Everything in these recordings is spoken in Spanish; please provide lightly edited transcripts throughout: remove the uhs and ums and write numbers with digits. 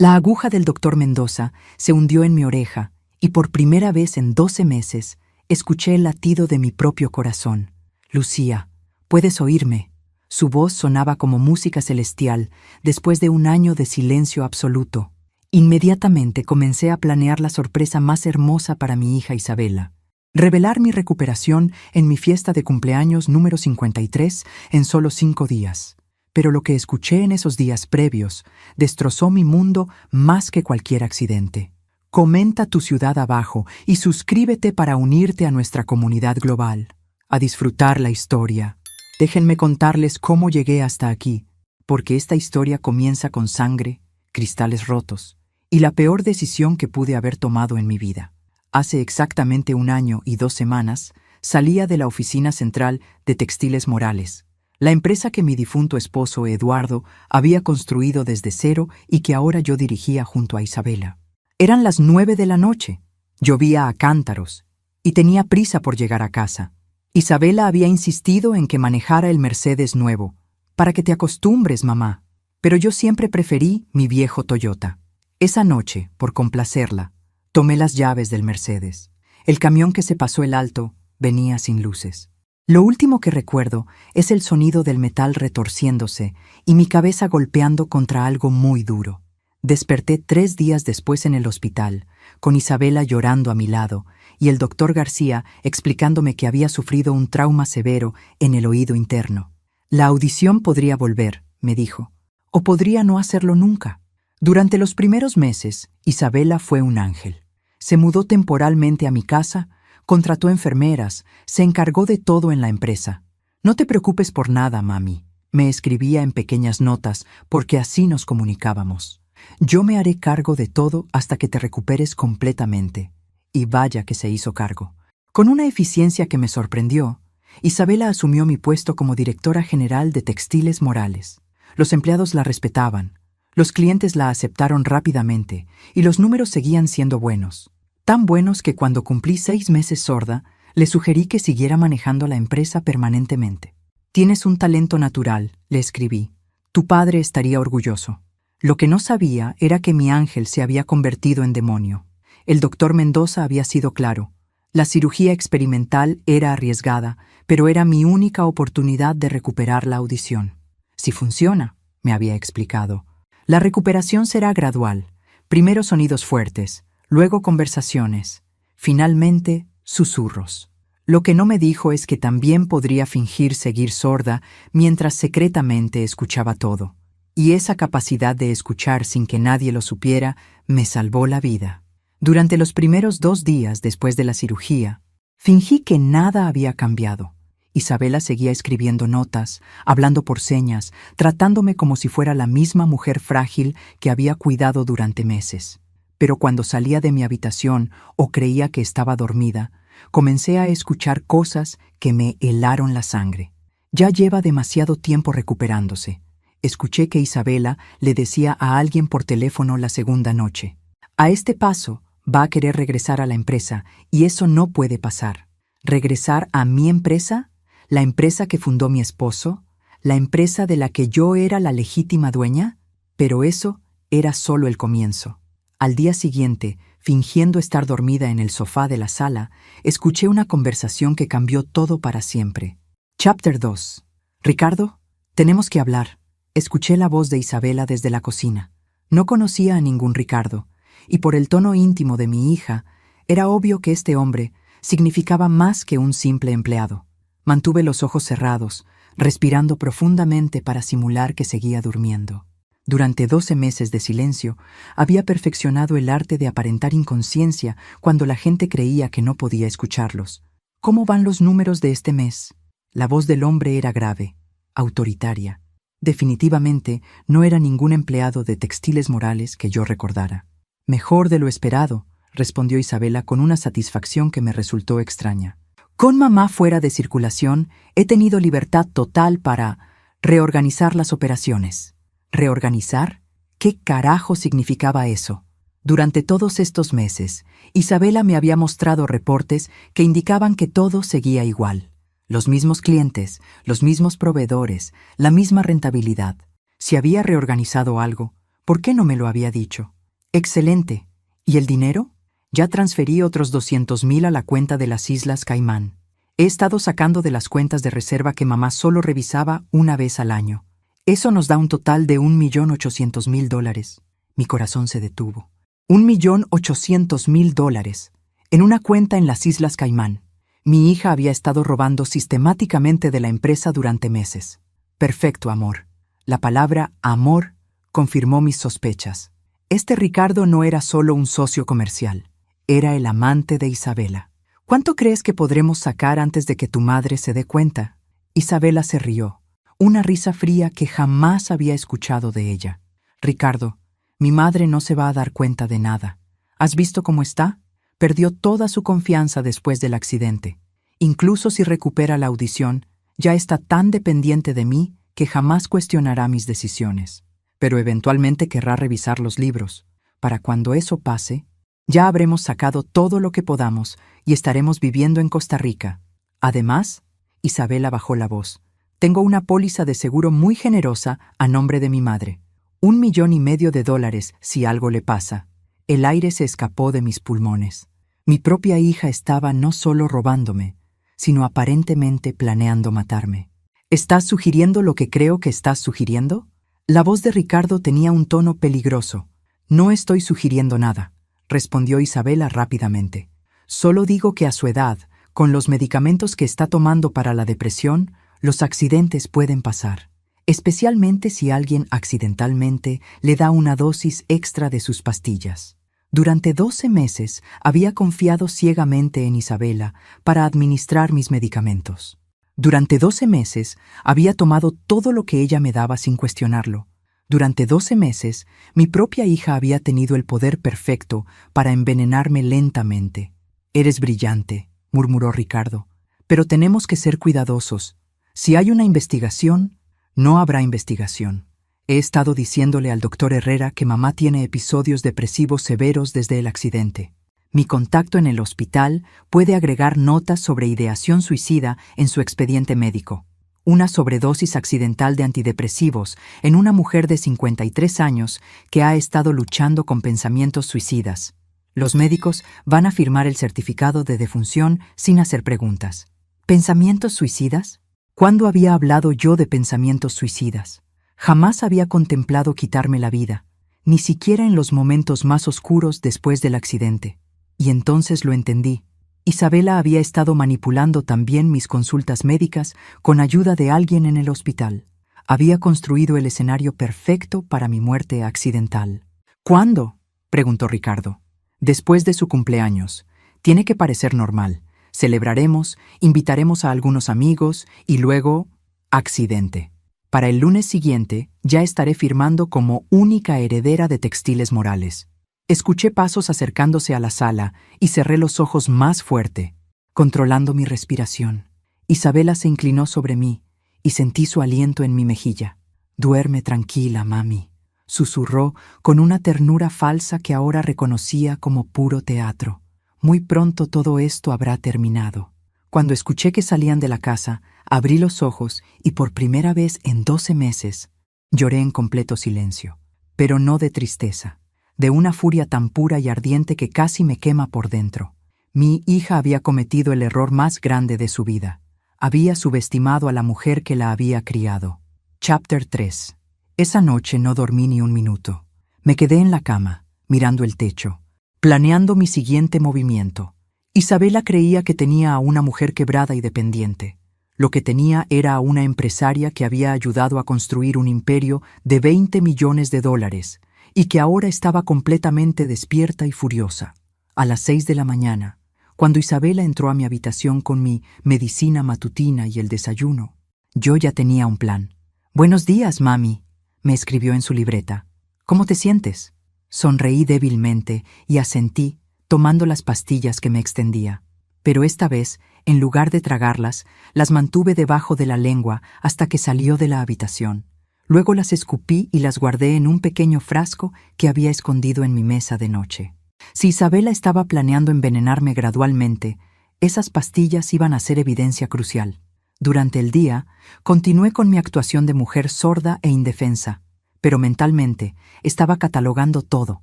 La aguja del doctor Mendoza se hundió en mi oreja y por primera vez en 12 meses escuché el latido de mi propio corazón. Lucía, ¿puedes oírme? Su voz sonaba como música celestial después de un año de silencio absoluto. Inmediatamente comencé a planear la sorpresa más hermosa para mi hija Isabela. Revelar mi recuperación en mi fiesta de cumpleaños número 53 en solo 5 días. Pero lo que escuché en esos días previos destrozó mi mundo más que cualquier accidente. Comenta tu ciudad abajo y suscríbete para unirte a nuestra comunidad global. A disfrutar la historia. Déjenme contarles cómo llegué hasta aquí, porque esta historia comienza con sangre, cristales rotos, y la peor decisión que pude haber tomado en mi vida. Hace exactamente 1 año y 2 semanas, salía de la oficina central de Textiles Morales, la empresa que mi difunto esposo Eduardo había construido desde cero y que ahora yo dirigía junto a Isabela. Eran las 9 de la noche, llovía a cántaros, y tenía prisa por llegar a casa. Isabela había insistido en que manejara el Mercedes nuevo, para que te acostumbres, mamá, pero yo siempre preferí mi viejo Toyota. Esa noche, por complacerla, tomé las llaves del Mercedes. El camión que se pasó el alto venía sin luces. Lo último que recuerdo es el sonido del metal retorciéndose y mi cabeza golpeando contra algo muy duro. Desperté 3 días después en el hospital, con Isabela llorando a mi lado y el doctor García explicándome que había sufrido un trauma severo en el oído interno. La audición podría volver, me dijo, o podría no hacerlo nunca. Durante los primeros meses, Isabela fue un ángel. Se mudó temporalmente a mi casa, contrató enfermeras, se encargó de todo en la empresa. No te preocupes por nada, mami, me escribía en pequeñas notas porque así nos comunicábamos. Yo me haré cargo de todo hasta que te recuperes completamente. Y vaya que se hizo cargo. Con una eficiencia que me sorprendió, Isabela asumió mi puesto como directora general de Textiles Morales. Los empleados la respetaban, los clientes la aceptaron rápidamente y los números seguían siendo buenos. Tan buenos que cuando cumplí 6 meses sorda, le sugerí que siguiera manejando la empresa permanentemente. Tienes un talento natural, le escribí. Tu padre estaría orgulloso. Lo que no sabía era que mi ángel se había convertido en demonio. El doctor Mendoza había sido claro. La cirugía experimental era arriesgada, pero era mi única oportunidad de recuperar la audición. Si funciona, me había explicado. La recuperación será gradual. Primero sonidos fuertes, luego conversaciones, finalmente susurros. Lo que no me dijo es que también podría fingir seguir sorda mientras secretamente escuchaba todo. Y esa capacidad de escuchar sin que nadie lo supiera me salvó la vida. Durante los primeros 2 días después de la cirugía, fingí que nada había cambiado. Isabela seguía escribiendo notas, hablando por señas, tratándome como si fuera la misma mujer frágil que había cuidado durante meses. Pero cuando salía de mi habitación o creía que estaba dormida, comencé a escuchar cosas que me helaron la sangre. Ya lleva demasiado tiempo recuperándose. Escuché que Isabela le decía a alguien por teléfono la segunda noche. A este paso, va a querer regresar a la empresa y eso no puede pasar. ¿Regresar a mi empresa? ¿La empresa que fundó mi esposo? ¿La empresa de la que yo era la legítima dueña? Pero eso era solo el comienzo. Al día siguiente, fingiendo estar dormida en el sofá de la sala, escuché una conversación que cambió todo para siempre. Chapter 2. Ricardo, tenemos que hablar. Escuché la voz de Isabela desde la cocina. No conocía a ningún Ricardo, y por el tono íntimo de mi hija, era obvio que este hombre significaba más que un simple empleado. Mantuve los ojos cerrados, respirando profundamente para simular que seguía durmiendo. Durante 12 meses de silencio, había perfeccionado el arte de aparentar inconsciencia cuando la gente creía que no podía escucharlos. ¿Cómo van los números de este mes? La voz del hombre era grave, autoritaria. Definitivamente no era ningún empleado de Textiles Morales que yo recordara. Mejor de lo esperado, respondió Isabela con una satisfacción que me resultó extraña. Con mamá fuera de circulación, he tenido libertad total para reorganizar las operaciones. ¿Reorganizar? ¿Qué carajo significaba eso? Durante todos estos meses, Isabela me había mostrado reportes que indicaban que todo seguía igual. Los mismos clientes, los mismos proveedores, la misma rentabilidad. Si había reorganizado algo, ¿Por qué no me lo había dicho? Excelente. ¿Y el dinero? Ya transferí otros 200,000 a la cuenta de las Islas Caimán. He estado sacando de las cuentas de reserva que mamá solo revisaba una vez al año. Eso nos da un total de $1,800,000. Mi corazón se detuvo. $1,800,000 en una cuenta en las Islas Caimán. Mi hija había estado robando sistemáticamente de la empresa durante meses. Perfecto, amor. La palabra amor confirmó mis sospechas. Este Ricardo no era solo un socio comercial, era el amante de Isabela. ¿Cuánto crees que podremos sacar antes de que tu madre se dé cuenta? Isabela se rió, una risa fría que jamás había escuchado de ella. Ricardo, mi madre no se va a dar cuenta de nada. ¿Has visto cómo está? Perdió toda su confianza después del accidente. Incluso si recupera la audición, ya está tan dependiente de mí que jamás cuestionará mis decisiones. Pero eventualmente querrá revisar los libros. Para cuando eso pase, ya habremos sacado todo lo que podamos y estaremos viviendo en Costa Rica. Además, Isabela bajó la voz. Tengo una póliza de seguro muy generosa a nombre de mi madre. $1,500,000 si algo le pasa. El aire se escapó de mis pulmones. Mi propia hija estaba no solo robándome, sino aparentemente planeando matarme. ¿Estás sugiriendo lo que creo que estás sugiriendo? La voz de Ricardo tenía un tono peligroso. No estoy sugiriendo nada, respondió Isabela rápidamente. Solo digo que a su edad, con los medicamentos que está tomando para la depresión, los accidentes pueden pasar, especialmente si alguien accidentalmente le da una dosis extra de sus pastillas. Durante 12 meses había confiado ciegamente en Isabela para administrar mis medicamentos. Durante 12 meses había tomado todo lo que ella me daba sin cuestionarlo. Durante 12 meses mi propia hija había tenido el poder perfecto para envenenarme lentamente. Eres brillante, murmuró Ricardo, pero tenemos que ser cuidadosos. Si hay una investigación, no habrá investigación. He estado diciéndole al doctor Herrera que mamá tiene episodios depresivos severos desde el accidente. Mi contacto en el hospital puede agregar notas sobre ideación suicida en su expediente médico. Una sobredosis accidental de antidepresivos en una mujer de 53 años que ha estado luchando con pensamientos suicidas. Los médicos van a firmar el certificado de defunción sin hacer preguntas. ¿Pensamientos suicidas? ¿Cuándo había hablado yo de pensamientos suicidas? Jamás había contemplado quitarme la vida, ni siquiera en los momentos más oscuros después del accidente. Y entonces lo entendí. Isabela había estado manipulando también mis consultas médicas con ayuda de alguien en el hospital. Había construido el escenario perfecto para mi muerte accidental. ¿Cuándo?, preguntó Ricardo. Después de su cumpleaños. Tiene que parecer normal. Celebraremos, invitaremos a algunos amigos y luego... accidente. Para el lunes siguiente ya estaré firmando como única heredera de Textiles Morales. Escuché pasos acercándose a la sala y cerré los ojos más fuerte, controlando mi respiración. Isabela se inclinó sobre mí y sentí su aliento en mi mejilla. «Duerme tranquila, mami», susurró con una ternura falsa que ahora reconocía como puro teatro. Muy pronto todo esto habrá terminado. Cuando escuché que salían de la casa, abrí los ojos y por primera vez en 12 meses lloré en completo silencio, pero no de tristeza, de una furia tan pura y ardiente que casi me quema por dentro. Mi hija había cometido el error más grande de su vida. Había subestimado a la mujer que la había criado. Chapter 3. Esa noche no dormí ni un minuto. Me quedé en la cama, mirando el techo, planeando mi siguiente movimiento. Isabela creía que tenía a una mujer quebrada y dependiente. Lo que tenía era a una empresaria que había ayudado a construir un imperio de $20 millones y que ahora estaba completamente despierta y furiosa. A las 6 de la mañana, cuando Isabela entró a mi habitación con mi medicina matutina y el desayuno, yo ya tenía un plan. «Buenos días, mami», me escribió en su libreta. «¿Cómo te sientes?» Sonreí débilmente y asentí, tomando las pastillas que me extendía. Pero esta vez, en lugar de tragarlas, las mantuve debajo de la lengua hasta que salió de la habitación. Luego las escupí y las guardé en un pequeño frasco que había escondido en mi mesa de noche. Si Isabela estaba planeando envenenarme gradualmente, esas pastillas iban a ser evidencia crucial. Durante el día, continué con mi actuación de mujer sorda e indefensa, pero mentalmente estaba catalogando todo: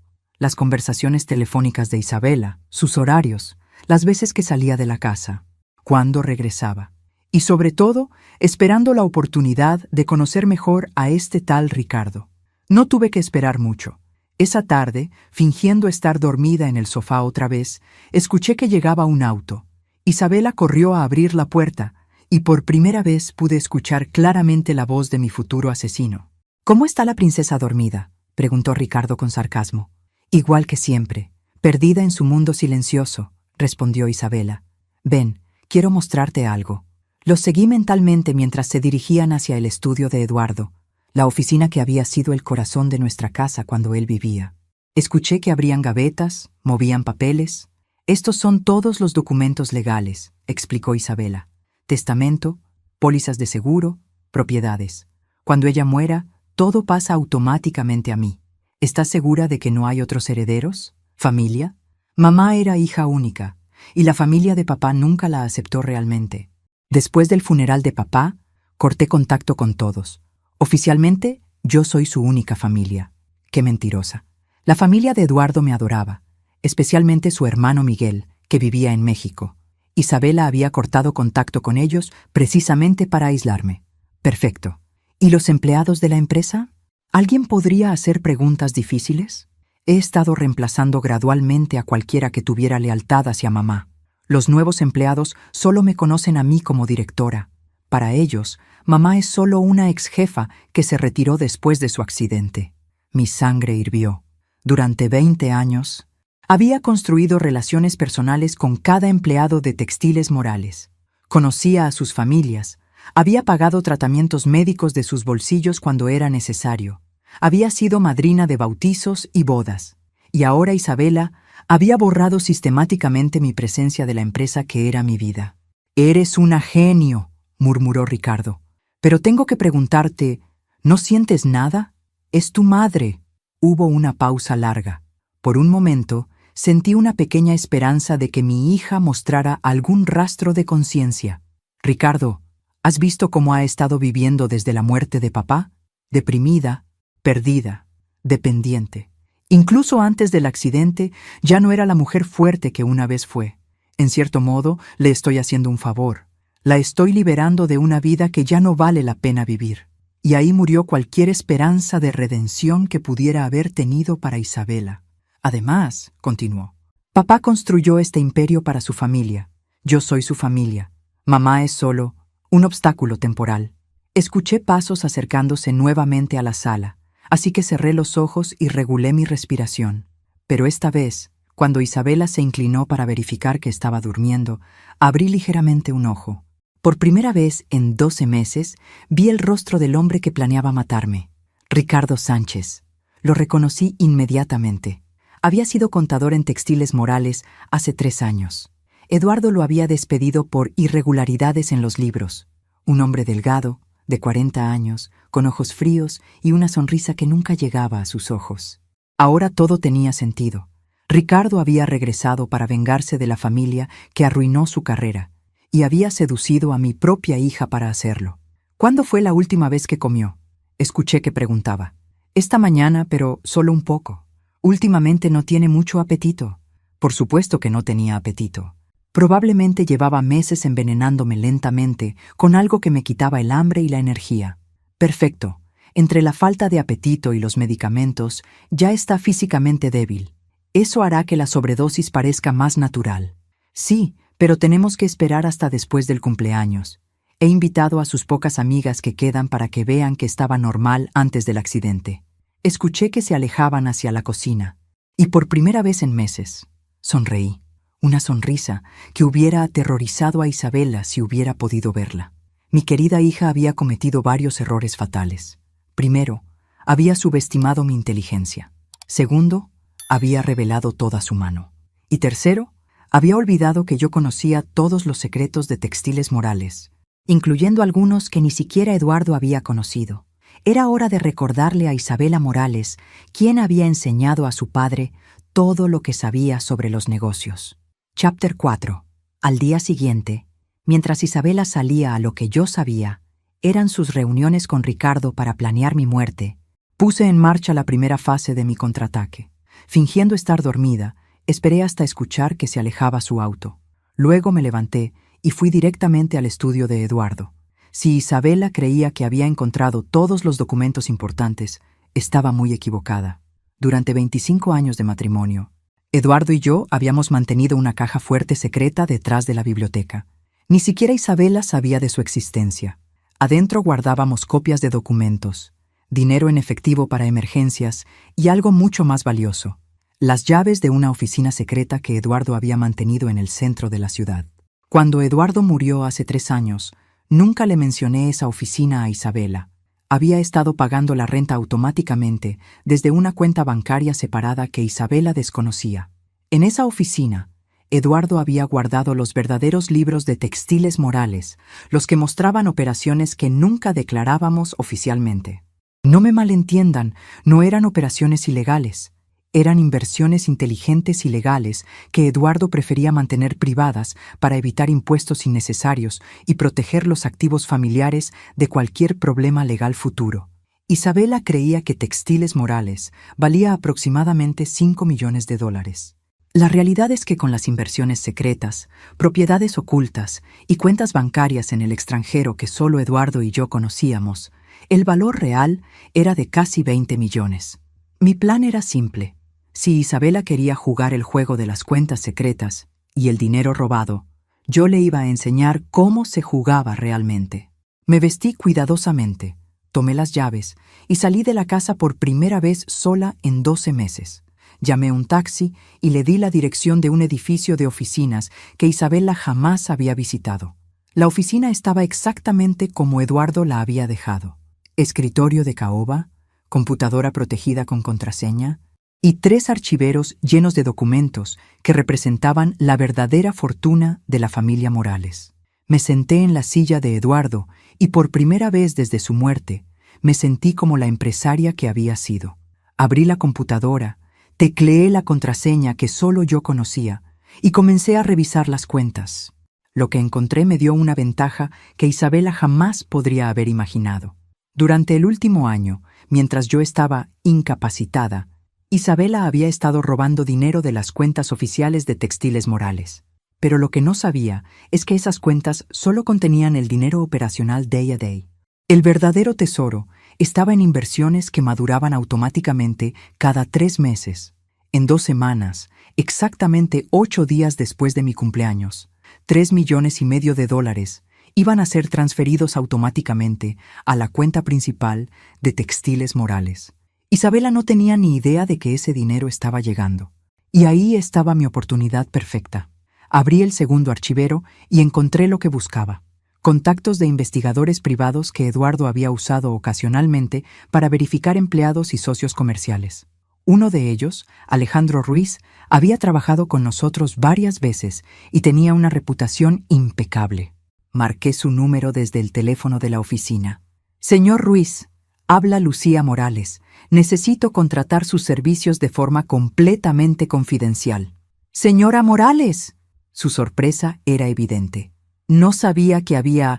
las conversaciones telefónicas de Isabela, sus horarios, las veces que salía de la casa, cuándo regresaba, y sobre todo, esperando la oportunidad de conocer mejor a este tal Ricardo. No tuve que esperar mucho. Esa tarde, fingiendo estar dormida en el sofá otra vez, escuché que llegaba un auto. Isabela corrió a abrir la puerta, y por primera vez pude escuchar claramente la voz de mi futuro asesino. «¿Cómo está la princesa dormida?», preguntó Ricardo con sarcasmo. «Igual que siempre, perdida en su mundo silencioso», respondió Isabela. «Ven, quiero mostrarte algo». Los seguí mentalmente mientras se dirigían hacia el estudio de Eduardo, la oficina que había sido el corazón de nuestra casa cuando él vivía. Escuché que abrían gavetas, movían papeles. «Estos son todos los documentos legales», explicó Isabela. «Testamento, pólizas de seguro, propiedades. Cuando ella muera, todo pasa automáticamente a mí. ¿Estás segura de que no hay otros herederos? ¿Familia?» Mamá era hija única, y la familia de papá nunca la aceptó realmente. Después del funeral de papá, corté contacto con todos. Oficialmente, yo soy su única familia. Qué mentirosa. La familia de Eduardo me adoraba, especialmente su hermano Miguel, que vivía en México. Isabela había cortado contacto con ellos precisamente para aislarme. Perfecto. ¿Y los empleados de la empresa? ¿Alguien podría hacer preguntas difíciles? He estado reemplazando gradualmente a cualquiera que tuviera lealtad hacia mamá. Los nuevos empleados solo me conocen a mí como directora. Para ellos, mamá es solo una ex jefa que se retiró después de su accidente. Mi sangre hirvió. Durante 20 años, había construido relaciones personales con cada empleado de Textiles Morales. Conocía a sus familias. Había pagado tratamientos médicos de sus bolsillos cuando era necesario. Había sido madrina de bautizos y bodas. Y ahora Isabela había borrado sistemáticamente mi presencia de la empresa que era mi vida. «Eres una genio», murmuró Ricardo. «Pero tengo que preguntarte, ¿no sientes nada? Es tu madre». Hubo una pausa larga. Por un momento, sentí una pequeña esperanza de que mi hija mostrara algún rastro de conciencia. «Ricardo, ¿has visto cómo ha estado viviendo desde la muerte de papá? Deprimida, perdida, dependiente. Incluso antes del accidente, ya no era la mujer fuerte que una vez fue. En cierto modo, le estoy haciendo un favor. La estoy liberando de una vida que ya no vale la pena vivir». Y ahí murió cualquier esperanza de redención que pudiera haber tenido para Isabela. «Además», continuó, «papá construyó este imperio para su familia. Yo soy su familia. Mamá es solo un obstáculo temporal». Escuché pasos acercándose nuevamente a la sala, así que cerré los ojos y regulé mi respiración. Pero esta vez, cuando Isabela se inclinó para verificar que estaba durmiendo, abrí ligeramente un ojo. Por primera vez en 12 meses, vi el rostro del hombre que planeaba matarme. Ricardo Sánchez. Lo reconocí inmediatamente. Había sido contador en Textiles Morales hace 3 años. Eduardo lo había despedido por irregularidades en los libros. Un hombre delgado, de 40 años, con ojos fríos y una sonrisa que nunca llegaba a sus ojos. Ahora todo tenía sentido. Ricardo había regresado para vengarse de la familia que arruinó su carrera, y había seducido a mi propia hija para hacerlo. «¿Cuándo fue la última vez que comió?», escuché que preguntaba. «Esta mañana, pero solo un poco. Últimamente no tiene mucho apetito». Por supuesto que no tenía apetito. Probablemente llevaba meses envenenándome lentamente con algo que me quitaba el hambre y la energía. Perfecto. Entre la falta de apetito y los medicamentos, ya está físicamente débil. Eso hará que la sobredosis parezca más natural. Sí, pero tenemos que esperar hasta después del cumpleaños. He invitado a sus pocas amigas que quedan para que vean que estaba normal antes del accidente. Escuché que se alejaban hacia la cocina. Y por primera vez en meses, sonreí. Una sonrisa que hubiera aterrorizado a Isabela si hubiera podido verla. Mi querida hija había cometido varios errores fatales. Primero, había subestimado mi inteligencia. Segundo, había revelado toda su mano. Y tercero, había olvidado que yo conocía todos los secretos de Textiles Morales, incluyendo algunos que ni siquiera Eduardo había conocido. Era hora de recordarle a Isabela Morales quién había enseñado a su padre todo lo que sabía sobre los negocios. Chapter 4. Al día siguiente, mientras Isabela salía a lo que yo sabía, eran sus reuniones con Ricardo para planear mi muerte. Puse en marcha la primera fase de mi contraataque. Fingiendo estar dormida, esperé hasta escuchar que se alejaba su auto. Luego me levanté y fui directamente al estudio de Eduardo. Si Isabela creía que había encontrado todos los documentos importantes, estaba muy equivocada. Durante 25 años de matrimonio, Eduardo y yo habíamos mantenido una caja fuerte secreta detrás de la biblioteca. Ni siquiera Isabela sabía de su existencia. Adentro guardábamos copias de documentos, dinero en efectivo para emergencias y algo mucho más valioso: las llaves de una oficina secreta que Eduardo había mantenido en el centro de la ciudad. Cuando Eduardo murió hace 3 años, nunca le mencioné esa oficina a Isabela. Había estado pagando la renta automáticamente desde una cuenta bancaria separada que Isabela desconocía. En esa oficina, Eduardo había guardado los verdaderos libros de Textiles Morales, los que mostraban operaciones que nunca declarábamos oficialmente. No me malentiendan, no eran operaciones ilegales. Eran inversiones inteligentes y legales que Eduardo prefería mantener privadas para evitar impuestos innecesarios y proteger los activos familiares de cualquier problema legal futuro. Isabela creía que Textiles Morales valía aproximadamente $5 millones. La realidad es que con las inversiones secretas, propiedades ocultas y cuentas bancarias en el extranjero que solo Eduardo y yo conocíamos, el valor real era de casi 20 millones. Mi plan era simple. Si Isabela quería jugar el juego de las cuentas secretas y el dinero robado, yo le iba a enseñar cómo se jugaba realmente. Me vestí cuidadosamente, tomé las llaves y salí de la casa por primera vez sola en 12 meses. Llamé un taxi y le di la dirección de un edificio de oficinas que Isabela jamás había visitado. La oficina estaba exactamente como Eduardo la había dejado: escritorio de caoba, computadora protegida con contraseña y 3 archiveros llenos de documentos que representaban la verdadera fortuna de la familia Morales. Me senté en la silla de Eduardo y por primera vez desde su muerte me sentí como la empresaria que había sido. Abrí la computadora, tecleé la contraseña que solo yo conocía y comencé a revisar las cuentas. Lo que encontré me dio una ventaja que Isabela jamás podría haber imaginado. Durante el último año, mientras yo estaba incapacitada, Isabela había estado robando dinero de las cuentas oficiales de Textiles Morales. Pero lo que no sabía es que esas cuentas solo contenían el dinero operacional day a day. El verdadero tesoro estaba en inversiones que maduraban automáticamente cada 3 meses. En 2 semanas, exactamente 8 días después de mi cumpleaños, $3,5 millones iban a ser transferidos automáticamente a la cuenta principal de Textiles Morales. Isabela no tenía ni idea de que ese dinero estaba llegando. Y ahí estaba mi oportunidad perfecta. Abrí el segundo archivero y encontré lo que buscaba: contactos de investigadores privados que Eduardo había usado ocasionalmente para verificar empleados y socios comerciales. Uno de ellos, Alejandro Ruiz, había trabajado con nosotros varias veces y tenía una reputación impecable. Marqué su número desde el teléfono de la oficina. «Señor Ruiz, habla Lucía Morales. Necesito contratar sus servicios de forma completamente confidencial». «Señora Morales». Su sorpresa era evidente. ¿No sabía que había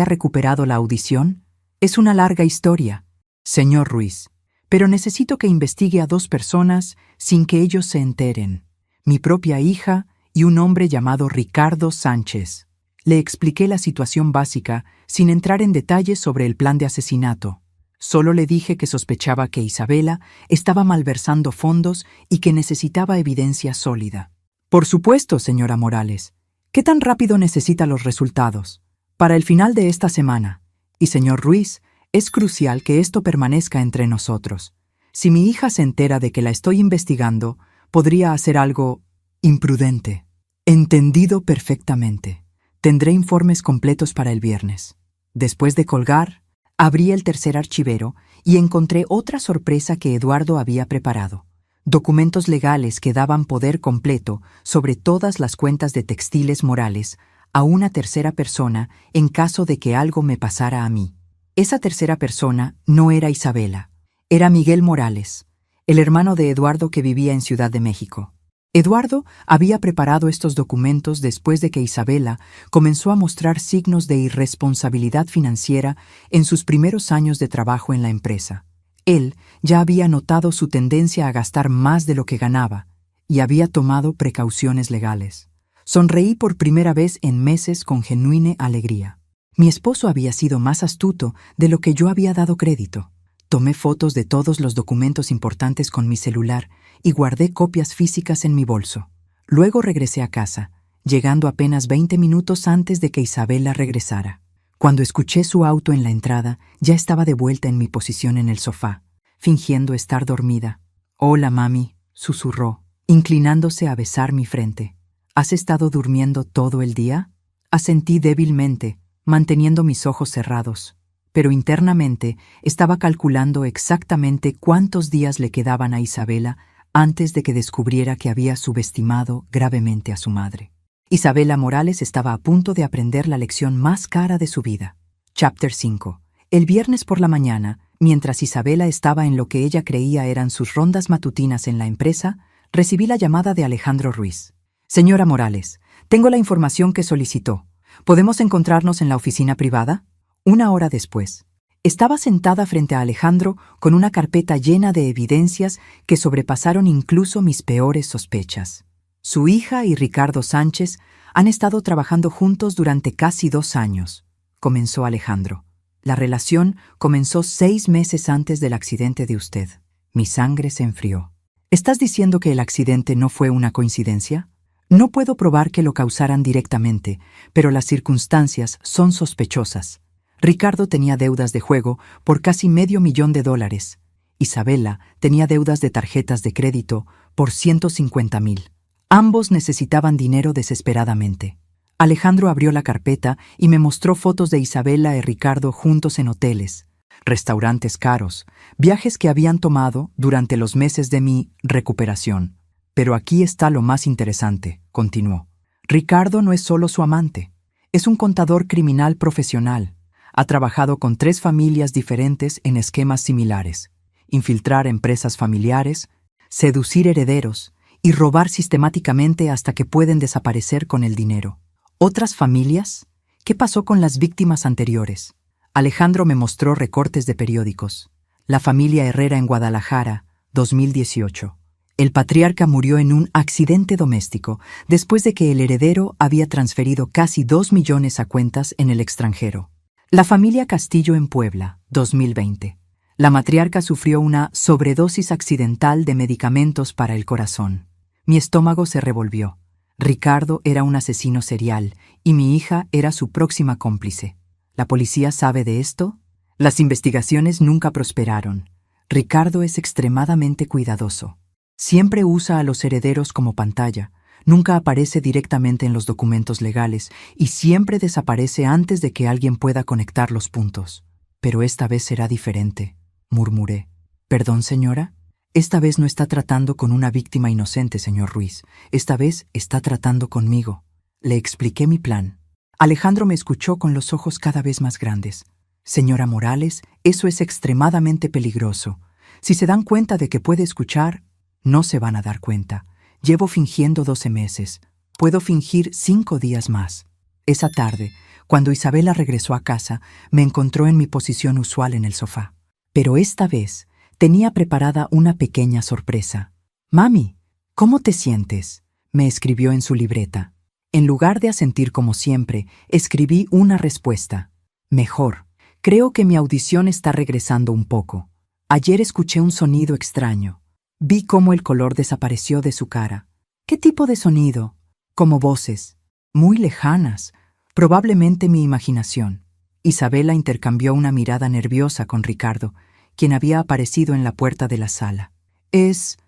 recuperado la audición? Es una larga historia. «Señor Ruiz, pero necesito que investigue a 2 personas sin que ellos se enteren. Mi propia hija y un hombre llamado Ricardo Sánchez». Le expliqué la situación básica sin entrar en detalles sobre el plan de asesinato. Solo le dije que sospechaba que Isabela estaba malversando fondos y que necesitaba evidencia sólida. «Por supuesto, señora Morales. ¿Qué tan rápido necesita los resultados?» «Para el final de esta semana. Y señor Ruiz, es crucial que esto permanezca entre nosotros. Si mi hija se entera de que la estoy investigando, podría hacer algo imprudente». «Entendido perfectamente. Tendré informes completos para el viernes». Después de colgar, abrí el tercer archivero y encontré otra sorpresa que Eduardo había preparado: documentos legales que daban poder completo sobre todas las cuentas de Textiles Morales a una tercera persona en caso de que algo me pasara a mí. Esa tercera persona no era Isabela, era Miguel Morales, el hermano de Eduardo que vivía en Ciudad de México. Eduardo había preparado estos documentos después de que Isabela comenzó a mostrar signos de irresponsabilidad financiera en sus primeros años de trabajo en la empresa. Él ya había notado su tendencia a gastar más de lo que ganaba y había tomado precauciones legales. Sonreí por primera vez en meses con genuina alegría. Mi esposo había sido más astuto de lo que yo había dado crédito. Tomé fotos de todos los documentos importantes con mi celular y guardé copias físicas en mi bolso. Luego regresé a casa, llegando apenas 20 minutos antes de que Isabela regresara. Cuando escuché su auto en la entrada, ya estaba de vuelta en mi posición en el sofá, fingiendo estar dormida. «Hola, mami», susurró, inclinándose a besar mi frente. «¿Has estado durmiendo todo el día?». Asentí débilmente, manteniendo mis ojos cerrados, pero internamente estaba calculando exactamente cuántos días le quedaban a Isabela antes de que descubriera que había subestimado gravemente a su madre. Isabela Morales estaba a punto de aprender la lección más cara de su vida. Chapter 5. El viernes por la mañana, mientras Isabela estaba en lo que ella creía eran sus rondas matutinas en la empresa, recibí la llamada de Alejandro Ruiz. «Señora Morales, tengo la información que solicitó. ¿Podemos encontrarnos en la oficina privada?». Una hora después, estaba sentada frente a Alejandro con una carpeta llena de evidencias que sobrepasaron incluso mis peores sospechas. Su hija y Ricardo Sánchez han estado trabajando juntos durante casi 2 años, comenzó Alejandro. La relación comenzó 6 meses antes del accidente de usted. Mi sangre se enfrió. ¿Estás diciendo que el accidente no fue una coincidencia? No puedo probar que lo causaran directamente, pero las circunstancias son sospechosas. Ricardo tenía deudas de juego por casi $500,000. Isabela tenía deudas de tarjetas de crédito por 150,000. Ambos necesitaban dinero desesperadamente. Alejandro abrió la carpeta y me mostró fotos de Isabela y Ricardo juntos en hoteles, restaurantes caros, viajes que habían tomado durante los meses de mi recuperación. Pero aquí está lo más interesante, continuó. Ricardo no es solo su amante, es un contador criminal profesional. Ha trabajado con 3 familias diferentes en esquemas similares: infiltrar empresas familiares, seducir herederos y robar sistemáticamente hasta que pueden desaparecer con el dinero. ¿Otras familias? ¿Qué pasó con las víctimas anteriores? Alejandro me mostró recortes de periódicos. La familia Herrera en Guadalajara, 2018. El patriarca murió en un accidente doméstico después de que el heredero había transferido casi 2 millones a cuentas en el extranjero. La familia Castillo en Puebla, 2020. La matriarca sufrió una sobredosis accidental de medicamentos para el corazón. Mi estómago se revolvió. Ricardo era un asesino serial y mi hija era su próxima cómplice. ¿La policía sabe de esto? Las investigaciones nunca prosperaron. Ricardo es extremadamente cuidadoso. Siempre usa a los herederos como pantalla. Nunca aparece directamente en los documentos legales y siempre desaparece antes de que alguien pueda conectar los puntos. Pero esta vez será diferente, murmuré. ¿Perdón, señora? Esta vez no está tratando con una víctima inocente, señor Ruiz. Esta vez está tratando conmigo. Le expliqué mi plan. Alejandro me escuchó con los ojos cada vez más grandes. Señora Morales, eso es extremadamente peligroso. Si se dan cuenta de que puede escuchar, no se van a dar cuenta. Llevo fingiendo 12 meses. Puedo fingir 5 días más. Esa tarde, cuando Isabela regresó a casa, me encontró en mi posición usual en el sofá. Pero esta vez tenía preparada una pequeña sorpresa. «Mami, ¿cómo te sientes?», me escribió en su libreta. En lugar de asentir como siempre, escribí una respuesta. «Mejor. Creo que mi audición está regresando un poco. Ayer escuché un sonido extraño. Vi cómo el color desapareció de su cara. ¿Qué tipo de sonido? Como voces. Muy lejanas. Probablemente mi imaginación». Isabela intercambió una mirada nerviosa con Ricardo, quien había aparecido en la puerta de la sala. Es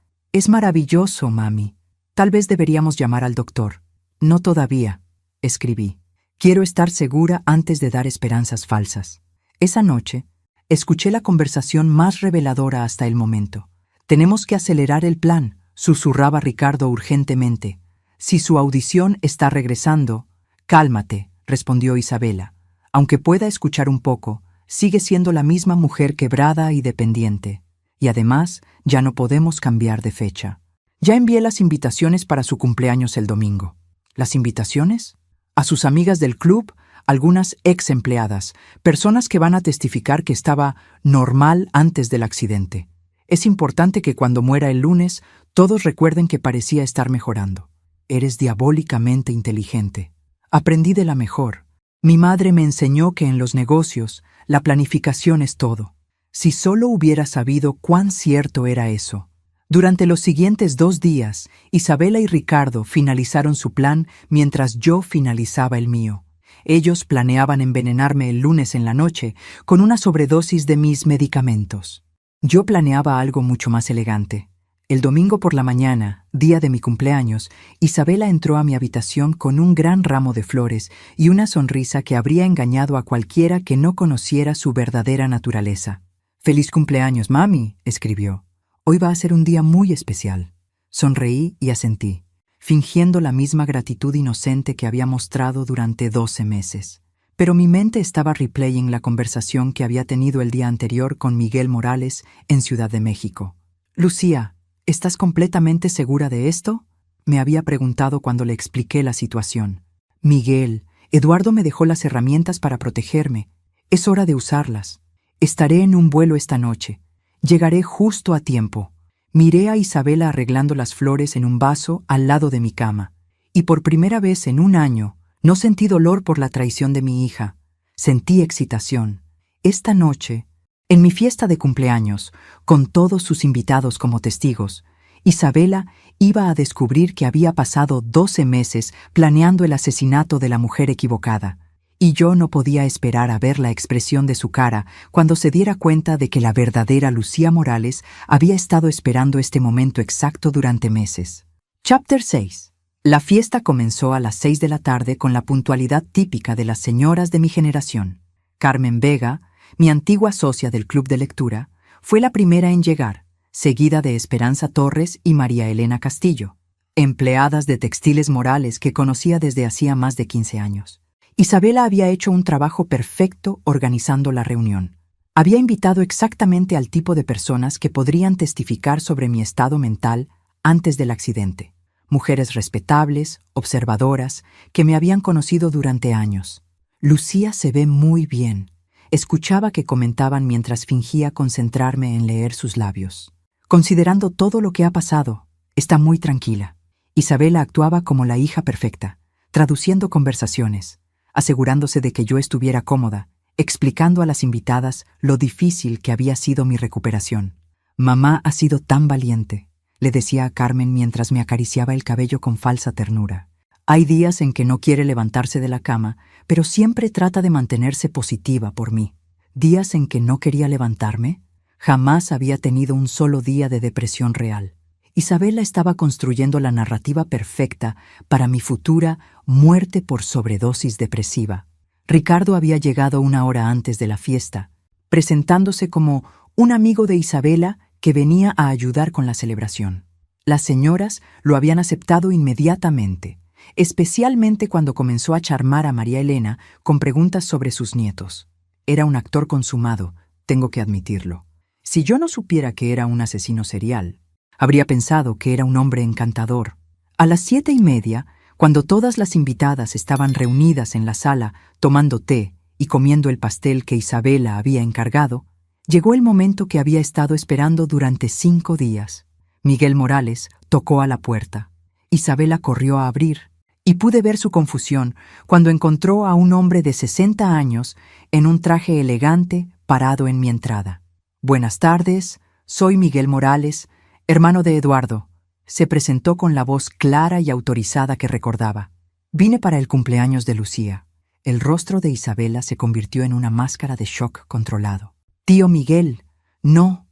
maravilloso, mami. Tal vez deberíamos llamar al doctor». «No todavía», escribí. «Quiero estar segura antes de dar esperanzas falsas». Esa noche, escuché la conversación más reveladora hasta el momento. «Tenemos que acelerar el plan», susurraba Ricardo urgentemente. «Si su audición está regresando». «Cálmate», respondió Isabela. «Aunque pueda escuchar un poco, sigue siendo la misma mujer quebrada y dependiente. Y además, ya no podemos cambiar de fecha. Ya envié las invitaciones para su cumpleaños el domingo. ¿Las invitaciones? A sus amigas del club, algunas ex empleadas, personas que van a testificar que estaba normal antes del accidente. Es importante que cuando muera el lunes, todos recuerden que parecía estar mejorando. Eres diabólicamente inteligente. Aprendí de la mejor. Mi madre me enseñó que en los negocios, la planificación es todo. Si solo hubiera sabido cuán cierto era eso. Durante los siguientes 2 días, Isabela y Ricardo finalizaron su plan mientras yo finalizaba el mío. Ellos planeaban envenenarme el lunes en la noche con una sobredosis de mis medicamentos. Yo planeaba algo mucho más elegante. El domingo por la mañana, día de mi cumpleaños, Isabela entró a mi habitación con un gran ramo de flores y una sonrisa que habría engañado a cualquiera que no conociera su verdadera naturaleza. «Feliz cumpleaños, mami», escribió. «Hoy va a ser un día muy especial». Sonreí y asentí, fingiendo la misma gratitud inocente que había mostrado durante 12 meses. Pero mi mente estaba replaying la conversación que había tenido el día anterior con Miguel Morales en Ciudad de México. «Lucía, ¿estás completamente segura de esto?», me había preguntado cuando le expliqué la situación. «Miguel, Eduardo me dejó las herramientas para protegerme. Es hora de usarlas. Estaré en un vuelo esta noche. Llegaré justo a tiempo». Miré a Isabela arreglando las flores en un vaso al lado de mi cama, y por primera vez en un año no sentí dolor por la traición de mi hija. Sentí excitación. Esta noche, en mi fiesta de cumpleaños, con todos sus invitados como testigos, Isabela iba a descubrir que había pasado 12 meses planeando el asesinato de la mujer equivocada, y yo no podía esperar a ver la expresión de su cara cuando se diera cuenta de que la verdadera Lucía Morales había estado esperando este momento exacto durante meses. Chapter 6. La fiesta comenzó a las 6 de la tarde con la puntualidad típica de las señoras de mi generación. Carmen Vega, mi antigua socia del club de lectura, fue la primera en llegar, seguida de Esperanza Torres y María Elena Castillo, empleadas de Textiles Morales que conocía desde hacía más de 15 años. Isabela había hecho un trabajo perfecto organizando la reunión. Había invitado exactamente al tipo de personas que podrían testificar sobre mi estado mental antes del accidente. Mujeres respetables, observadoras, que me habían conocido durante años. «Lucía se ve muy bien», escuchaba que comentaban mientras fingía concentrarme en leer sus labios. «Considerando todo lo que ha pasado, está muy tranquila». Isabela actuaba como la hija perfecta, traduciendo conversaciones, asegurándose de que yo estuviera cómoda, explicando a las invitadas lo difícil que había sido mi recuperación. «Mamá ha sido tan valiente», le decía a Carmen mientras me acariciaba el cabello con falsa ternura. «Hay días en que no quiere levantarse de la cama, pero siempre trata de mantenerse positiva por mí. Días en que no quería levantarme, jamás había tenido un solo día de depresión real». Isabela estaba construyendo la narrativa perfecta para mi futura muerte por sobredosis depresiva. Ricardo había llegado 1 hora antes de la fiesta, presentándose como un amigo de Isabela que venía a ayudar con la celebración. Las señoras lo habían aceptado inmediatamente, especialmente cuando comenzó a charmar a María Elena con preguntas sobre sus nietos. Era un actor consumado, tengo que admitirlo. Si yo no supiera que era un asesino serial, habría pensado que era un hombre encantador. A las 7:30, cuando todas las invitadas estaban reunidas en la sala tomando té y comiendo el pastel que Isabela había encargado, llegó el momento que había estado esperando durante 5 días. Miguel Morales tocó a la puerta. Isabela corrió a abrir, y pude ver su confusión cuando encontró a un hombre de 60 años en un traje elegante parado en mi entrada. «Buenas tardes, soy Miguel Morales, hermano de Eduardo», se presentó con la voz clara y autorizada que recordaba. «Vine para el cumpleaños de Lucía». El rostro de Isabela se convirtió en una máscara de shock controlado. «Tío Miguel, no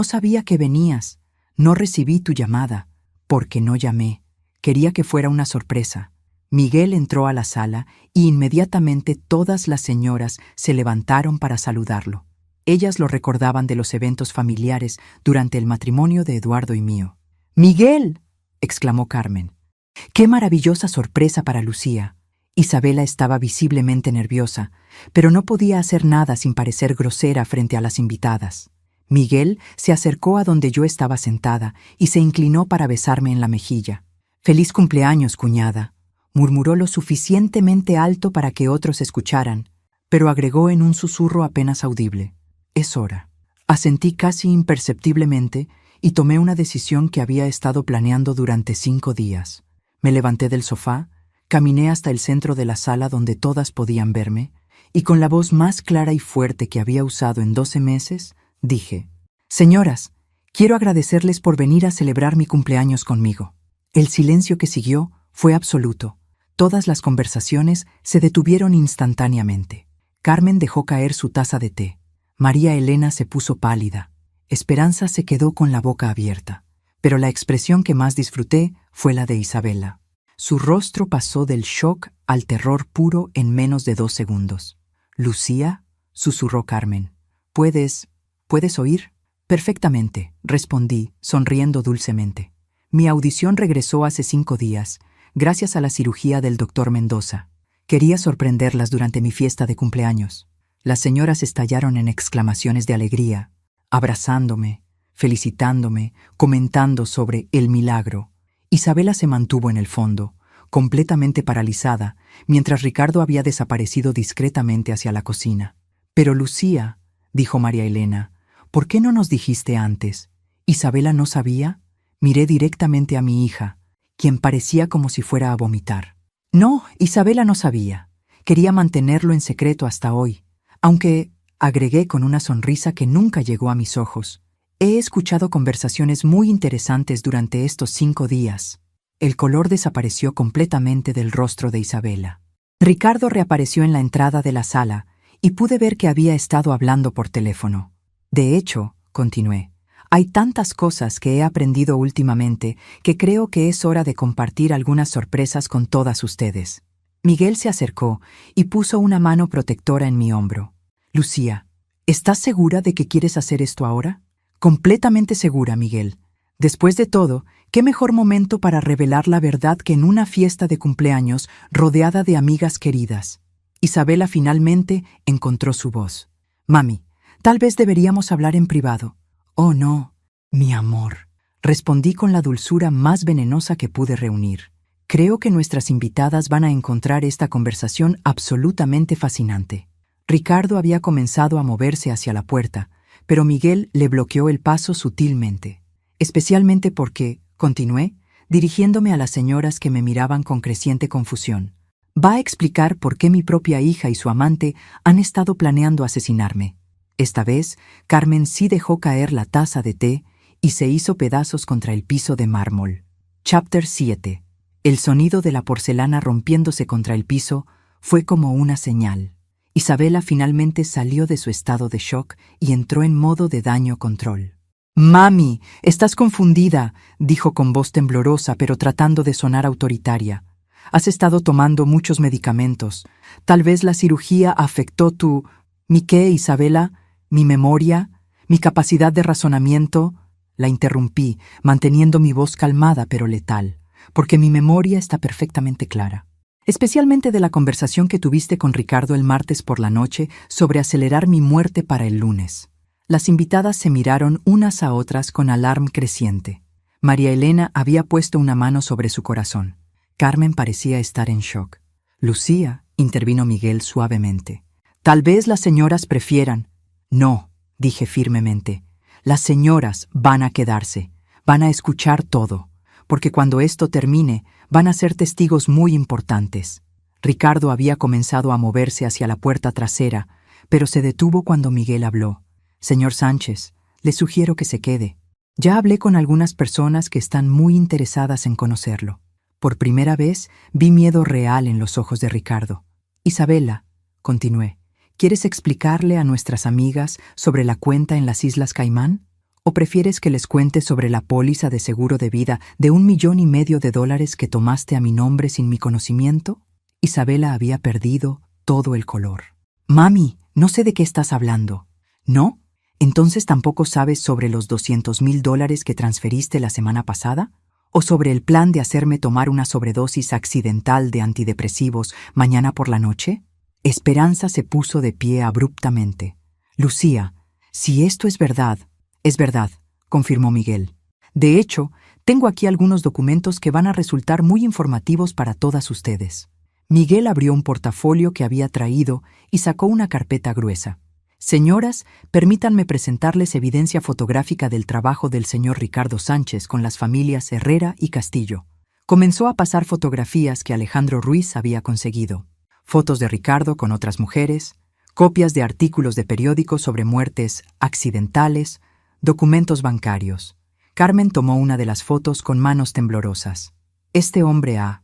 sabía que venías. No recibí tu llamada, porque no llamé. Quería que fuera una sorpresa». Miguel entró a la sala y inmediatamente todas las señoras se levantaron para saludarlo. Ellas lo recordaban de los eventos familiares durante el matrimonio de Eduardo y mío. «¡Miguel!», exclamó Carmen. «¡Qué maravillosa sorpresa para Lucía!». Isabela estaba visiblemente nerviosa, pero no podía hacer nada sin parecer grosera frente a las invitadas. Miguel se acercó a donde yo estaba sentada y se inclinó para besarme en la mejilla. «Feliz cumpleaños, cuñada», murmuró lo suficientemente alto para que otros escucharan, pero agregó en un susurro apenas audible: «Es hora». Asentí casi imperceptiblemente y tomé una decisión que había estado planeando durante 5 días. Me levanté del sofá, caminé hasta el centro de la sala donde todas podían verme, y con la voz más clara y fuerte que había usado en 12 meses, dije: «Señoras, quiero agradecerles por venir a celebrar mi cumpleaños conmigo». El silencio que siguió fue absoluto. Todas las conversaciones se detuvieron instantáneamente. Carmen dejó caer su taza de té. María Elena se puso pálida. Esperanza se quedó con la boca abierta. Pero la expresión que más disfruté fue la de Isabela. Su rostro pasó del shock al terror puro en menos de 2 segundos. «Lucía», susurró Carmen, ¿Puedes oír?» «Perfectamente», respondí, sonriendo dulcemente. Mi audición regresó hace 5 días, gracias a la cirugía del doctor Mendoza. Quería sorprenderlas durante mi fiesta de cumpleaños. Las señoras estallaron en exclamaciones de alegría, abrazándome, felicitándome, comentando sobre el milagro. Isabela se mantuvo en el fondo, completamente paralizada, mientras Ricardo había desaparecido discretamente hacia la cocina. «Pero Lucía», dijo María Elena, «¿por qué no nos dijiste antes? ¿Isabela no sabía?» Miré directamente a mi hija, quien parecía como si fuera a vomitar. «No, Isabela no sabía. Quería mantenerlo en secreto hasta hoy. Aunque», agregué con una sonrisa que nunca llegó a mis ojos, «he escuchado conversaciones muy interesantes durante estos 5 días». El color desapareció completamente del rostro de Isabela. Ricardo reapareció en la entrada de la sala y pude ver que había estado hablando por teléfono. «De hecho», continué, «hay tantas cosas que he aprendido últimamente que creo que es hora de compartir algunas sorpresas con todas ustedes». Miguel se acercó y puso una mano protectora en mi hombro. «Lucía, ¿estás segura de que quieres hacer esto ahora?» «Completamente segura, Miguel. Después de todo, ¿qué mejor momento para revelar la verdad que en una fiesta de cumpleaños rodeada de amigas queridas?» Isabela finalmente encontró su voz. «Mami, tal vez deberíamos hablar en privado». «Oh, no, mi amor», respondí con la dulzura más venenosa que pude reunir. «Creo que nuestras invitadas van a encontrar esta conversación absolutamente fascinante». Ricardo había comenzado a moverse hacia la puerta, pero Miguel le bloqueó el paso sutilmente. «Especialmente porque», continué, dirigiéndome a las señoras que me miraban con creciente confusión, «va a explicar por qué mi propia hija y su amante han estado planeando asesinarme». Esta vez, Carmen sí dejó caer la taza de té y se hizo pedazos contra el piso de mármol. Chapter 7. El sonido de la porcelana rompiéndose contra el piso fue como una señal. Isabela finalmente salió de su estado de shock y entró en modo de daño control. «Mami, estás confundida», dijo con voz temblorosa pero tratando de sonar autoritaria. «Has estado tomando muchos medicamentos. Tal vez la cirugía afectó ¿Mi qué, Isabela? ¿Mi memoria? ¿Mi capacidad de razonamiento?» La interrumpí, manteniendo mi voz calmada pero letal, porque mi memoria está perfectamente clara. Especialmente de la conversación que tuviste con Ricardo el martes por la noche sobre acelerar mi muerte para el lunes. Las invitadas se miraron unas a otras con alarma creciente. María Elena había puesto una mano sobre su corazón. Carmen parecía estar en shock. «Lucía», intervino Miguel suavemente, «tal vez las señoras prefieran». «No», dije firmemente, «las señoras van a quedarse, van a escuchar todo, porque cuando esto termine van a ser testigos muy importantes». Ricardo había comenzado a moverse hacia la puerta trasera, pero se detuvo cuando Miguel habló. «Señor Sánchez, le sugiero que se quede. Ya hablé con algunas personas que están muy interesadas en conocerlo». Por primera vez vi miedo real en los ojos de Ricardo. «Isabela», continué, ¿quieres explicarle a nuestras amigas sobre la cuenta en las Islas Caimán? ¿O prefieres que les cuente sobre la póliza de seguro de vida de $1,5 millones que tomaste a mi nombre sin mi conocimiento?» Isabela había perdido todo el color. «Mami, no sé de qué estás hablando». «¿No? ¿Entonces tampoco sabes sobre los $200,000 que transferiste la semana pasada? ¿O sobre el plan de hacerme tomar una sobredosis accidental de antidepresivos mañana por la noche?» Esperanza se puso de pie abruptamente. «Lucía, si esto es verdad, Es verdad, confirmó Miguel. De hecho, tengo aquí algunos documentos que van a resultar muy informativos para todas ustedes. Miguel abrió un portafolio que había traído y sacó una carpeta gruesa. Señoras, permítanme presentarles evidencia fotográfica del trabajo del señor Ricardo Sánchez con las familias Herrera y Castillo. Comenzó a pasar fotografías que Alejandro Ruiz había conseguido. Fotos de Ricardo con otras mujeres, copias de artículos de periódicos sobre muertes accidentales, documentos bancarios. Carmen tomó una de las fotos con manos temblorosas. ¿Este hombre ha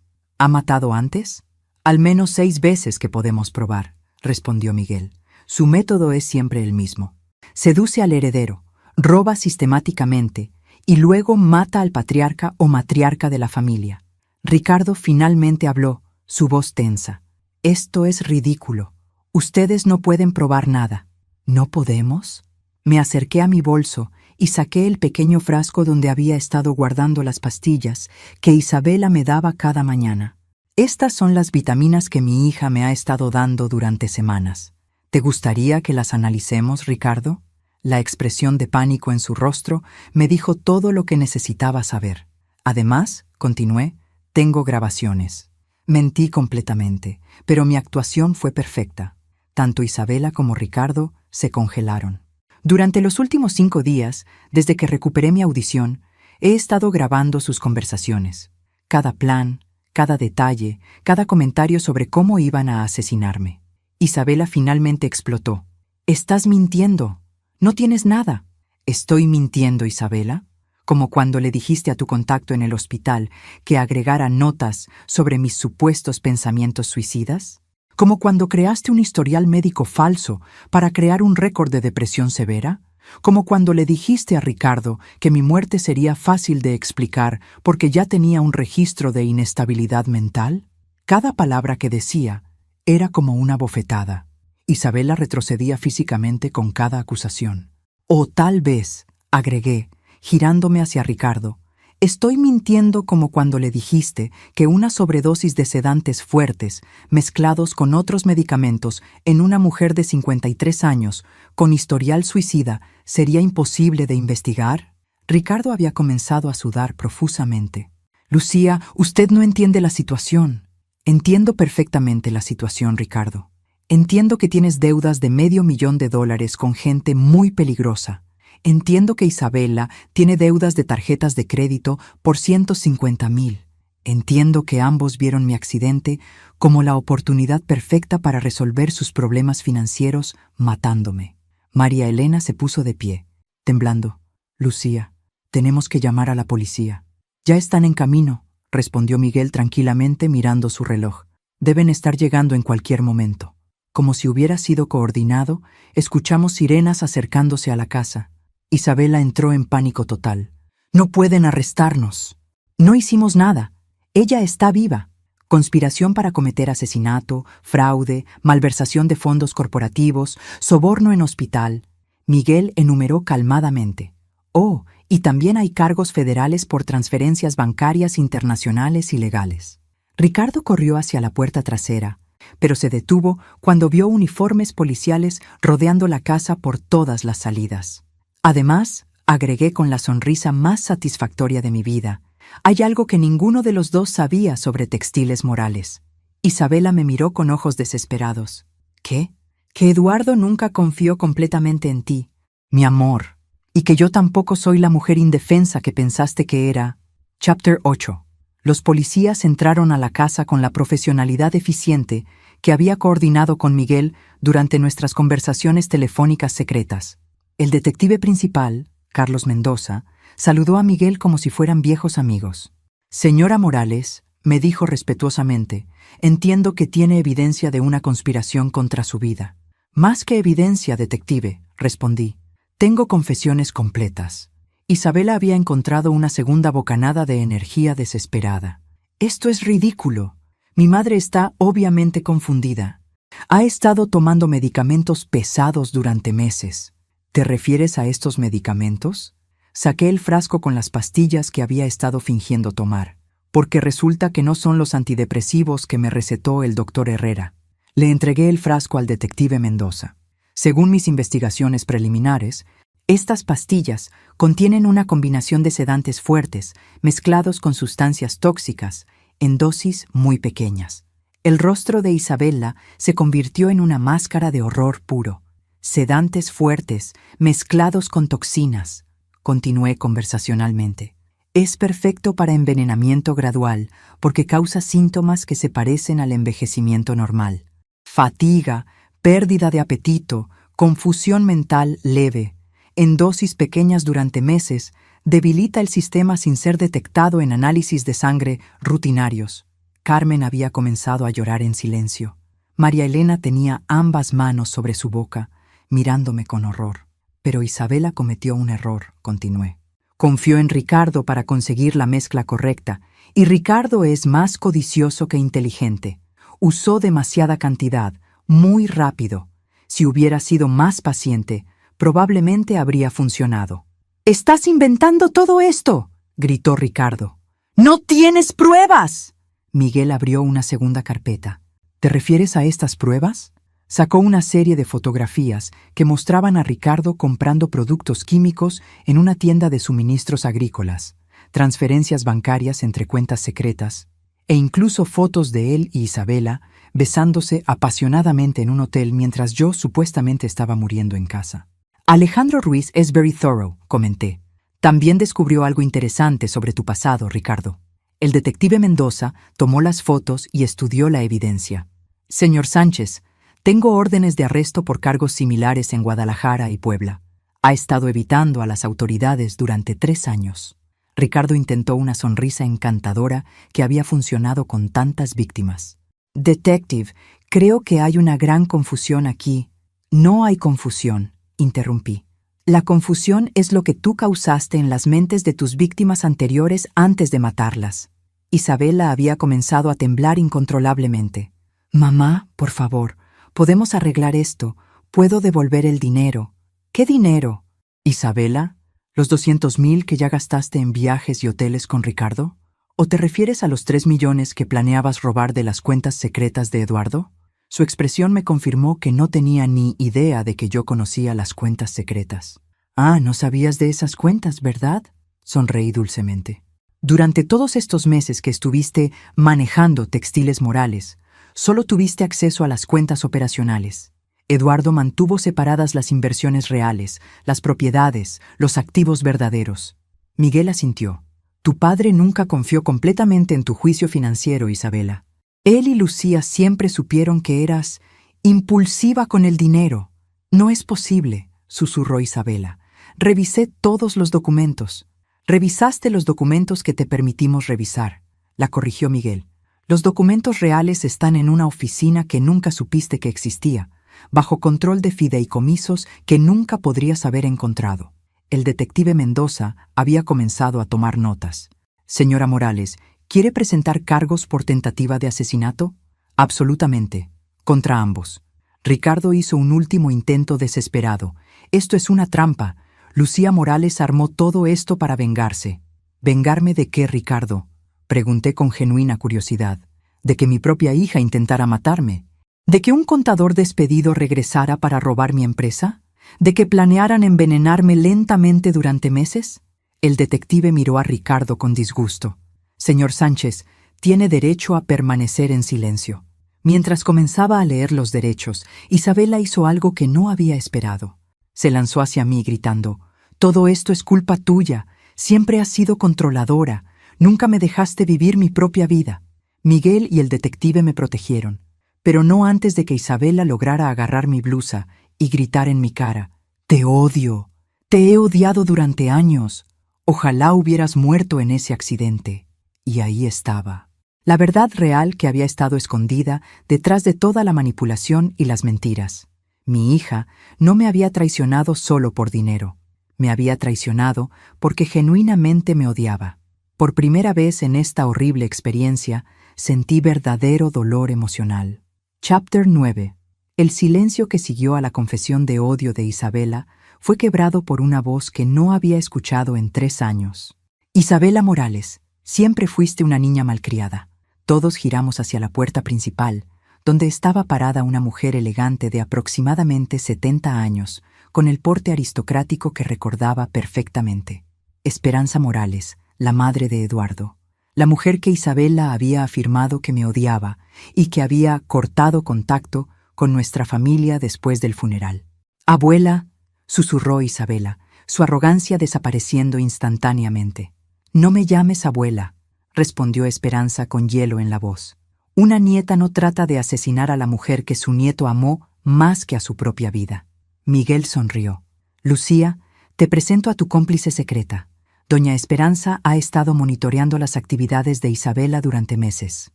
matado antes? Al menos 6 veces que podemos probar, respondió Miguel. Su método es siempre el mismo. Seduce al heredero, roba sistemáticamente y luego mata al patriarca o matriarca de la familia. Ricardo finalmente habló, su voz tensa. Esto es ridículo. Ustedes no pueden probar nada. ¿No podemos? Me acerqué a mi bolso y saqué el pequeño frasco donde había estado guardando las pastillas que Isabela me daba cada mañana. Estas son las vitaminas que mi hija me ha estado dando durante semanas. ¿Te gustaría que las analicemos, Ricardo? La expresión de pánico en su rostro me dijo todo lo que necesitaba saber. Además, continué, tengo grabaciones. Mentí completamente, pero mi actuación fue perfecta. Tanto Isabela como Ricardo se congelaron. Durante los últimos 5 días, desde que recuperé mi audición, he estado grabando sus conversaciones. Cada plan, cada detalle, cada comentario sobre cómo iban a asesinarme. Isabela finalmente explotó. «Estás mintiendo. No tienes nada». «¿Estoy mintiendo, Isabela?» Como cuando le dijiste a tu contacto en el hospital que agregara notas sobre mis supuestos pensamientos suicidas. Como cuando creaste un historial médico falso para crear un récord de depresión severa. Como cuando le dijiste a Ricardo que mi muerte sería fácil de explicar porque ya tenía un registro de inestabilidad mental. Cada palabra que decía era como una bofetada. Isabela retrocedía físicamente con cada acusación. O tal vez, agregué, girándome hacia Ricardo, estoy mintiendo como cuando le dijiste que una sobredosis de sedantes fuertes, mezclados con otros medicamentos en una mujer de 53 años, con historial suicida, sería imposible de investigar. Ricardo había comenzado a sudar profusamente. «Lucía, usted no entiende la situación». «Entiendo perfectamente la situación, Ricardo. Entiendo que tienes deudas de $500,000 con gente muy peligrosa. Entiendo que Isabela tiene deudas de tarjetas de crédito por $150,000. Entiendo que ambos vieron mi accidente como la oportunidad perfecta para resolver sus problemas financieros matándome». María Elena se puso de pie, temblando. «Lucía, tenemos que llamar a la policía». «Ya están en camino», respondió Miguel tranquilamente mirando su reloj. «Deben estar llegando en cualquier momento». Como si hubiera sido coordinado, escuchamos sirenas acercándose a la casa. Isabela entró en pánico total. «No pueden arrestarnos». «No hicimos nada. Ella está viva». Conspiración para cometer asesinato, fraude, malversación de fondos corporativos, soborno en hospital. Miguel enumeró calmadamente. «Oh, y también hay cargos federales por transferencias bancarias internacionales ilegales». Ricardo corrió hacia la puerta trasera, pero se detuvo cuando vio uniformes policiales rodeando la casa por todas las salidas. «Además», agregué con la sonrisa más satisfactoria de mi vida, «hay algo que ninguno de los dos sabía sobre Textiles Morales». Isabela me miró con ojos desesperados. «¿Qué?» «Que Eduardo nunca confió completamente en ti, mi amor, y que yo tampoco soy la mujer indefensa que pensaste que era». Chapter 8. Los policías entraron a la casa con la profesionalidad eficiente que había coordinado con Miguel durante nuestras conversaciones telefónicas secretas. El detective principal, Carlos Mendoza, saludó a Miguel como si fueran viejos amigos. «Señora Morales», me dijo respetuosamente, «entiendo que tiene evidencia de una conspiración contra su vida». «Más que evidencia, detective», respondí. «Tengo confesiones completas». Isabela había encontrado una segunda bocanada de energía desesperada. «Esto es ridículo. Mi madre está obviamente confundida. Ha estado tomando medicamentos pesados durante meses». «¿Te refieres a estos medicamentos?» Saqué el frasco con las pastillas que había estado fingiendo tomar, porque resulta que no son los antidepresivos que me recetó el doctor Herrera. Le entregué el frasco al detective Mendoza. Según mis investigaciones preliminares, Estas pastillas contienen una combinación de sedantes fuertes mezclados con sustancias tóxicas en dosis muy pequeñas. El rostro de Isabela se convirtió en una máscara de horror puro. Sedantes fuertes mezclados con toxinas, continué conversacionalmente. Es perfecto para envenenamiento gradual porque causa síntomas que se parecen al envejecimiento normal. Fatiga, pérdida de apetito, confusión mental leve, en dosis pequeñas durante meses, debilita el sistema sin ser detectado en análisis de sangre rutinarios. Carmen había comenzado a llorar en silencio. María Elena tenía ambas manos sobre su boca, mirándome con horror. Pero Isabela cometió un error, continué. Confió en Ricardo para conseguir la mezcla correcta, y Ricardo es más codicioso que inteligente. Usó demasiada cantidad, muy rápido. Si hubiera sido más paciente, probablemente habría funcionado. «¡Estás inventando todo esto!», gritó Ricardo. «¡No tienes pruebas!». Miguel abrió una segunda carpeta. «¿Te refieres a estas pruebas?». Sacó una serie de fotografías que mostraban a Ricardo comprando productos químicos en una tienda de suministros agrícolas, transferencias bancarias entre cuentas secretas, e incluso fotos de él y Isabela besándose apasionadamente en un hotel mientras yo supuestamente estaba muriendo en casa. «Alejandro Ruiz es very thorough», comenté. «También descubrió algo interesante sobre tu pasado, Ricardo». El detective Mendoza tomó las fotos y estudió la evidencia. «Señor Sánchez, tengo órdenes de arresto por cargos similares en Guadalajara y Puebla. Ha estado evitando a las autoridades durante 3 años». Ricardo intentó una sonrisa encantadora que había funcionado con tantas víctimas. «Detective, creo que hay una gran confusión aquí». «No hay confusión», interrumpí. «La confusión es lo que tú causaste en las mentes de tus víctimas anteriores antes de matarlas». Isabela había comenzado a temblar incontrolablemente. «Mamá, por favor, podemos arreglar esto. Puedo devolver el dinero». «¿Qué dinero?» «Isabela, ¿los 200,000 que ya gastaste en viajes y hoteles con Ricardo? ¿O te refieres a los 3 millones que planeabas robar de las cuentas secretas de Eduardo?». Su expresión me confirmó que no tenía ni idea de que yo conocía las cuentas secretas. «Ah, no sabías de esas cuentas, ¿verdad?», sonreí dulcemente. «Durante todos estos meses que estuviste manejando Textiles Morales, solo tuviste acceso a las cuentas operacionales. Eduardo mantuvo separadas las inversiones reales, las propiedades, los activos verdaderos». Miguel asintió. «Tu padre nunca confió completamente en tu juicio financiero, Isabela. Él y Lucía siempre supieron que eras impulsiva con el dinero». «No es posible», susurró Isabela. «Revisé todos los documentos». «Revisaste los documentos que te permitimos revisar», la corrigió Miguel. «Los documentos reales están en una oficina que nunca supiste que existía, bajo control de fideicomisos que nunca podrías haber encontrado». El detective Mendoza había comenzado a tomar notas. «Señora Morales, ¿quiere presentar cargos por tentativa de asesinato?». «Absolutamente. Contra ambos». Ricardo hizo un último intento desesperado. «Esto es una trampa. Lucía Morales armó todo esto para vengarse». «¿Vengarme de qué, Ricardo?», pregunté con genuina curiosidad. «¿De que mi propia hija intentara matarme? ¿De que un contador despedido regresara para robar mi empresa? ¿De que planearan envenenarme lentamente durante meses?». El detective miró a Ricardo con disgusto. «Señor Sánchez, tiene derecho a permanecer en silencio». Mientras comenzaba a leer los derechos, Isabela hizo algo que no había esperado. Se lanzó hacia mí gritando: «Todo esto es culpa tuya. Siempre has sido controladora. Nunca me dejaste vivir mi propia vida». Miguel y el detective me protegieron, pero no antes de que Isabela lograra agarrar mi blusa y gritar en mi cara: «Te odio. Te he odiado durante años. Ojalá hubieras muerto en ese accidente». Y ahí estaba. La verdad real que había estado escondida detrás de toda la manipulación y las mentiras. Mi hija no me había traicionado solo por dinero. Me había traicionado porque genuinamente me odiaba. Por primera vez en esta horrible experiencia, sentí verdadero dolor emocional. Chapter 9. El silencio que siguió a la confesión de odio de Isabela fue quebrado por una voz que no había escuchado en 3 años. «Isabela Morales, siempre fuiste una niña malcriada». Todos giramos hacia la puerta principal, donde estaba parada una mujer elegante de aproximadamente 70 años, con el porte aristocrático que recordaba perfectamente. Esperanza Morales, la madre de Eduardo, la mujer que Isabela había afirmado que me odiaba y que había cortado contacto con nuestra familia después del funeral. «Abuela», susurró Isabela, su arrogancia desapareciendo instantáneamente. «No me llames abuela», respondió Esperanza con hielo en la voz. «Una nieta no trata de asesinar a la mujer que su nieto amó más que a su propia vida». Miguel sonrió. «Lucía, te presento a tu cómplice secreta. Doña Esperanza ha estado monitoreando las actividades de Isabela durante meses».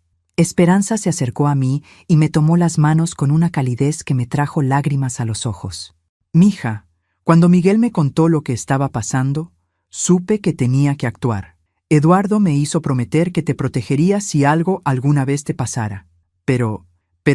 Esperanza se acercó a mí y me tomó las manos con una calidez que me trajo lágrimas a los ojos. «Mija, cuando Miguel me contó lo que estaba pasando, supe que tenía que actuar. Eduardo me hizo prometer que te protegería si algo alguna vez te pasara. Pero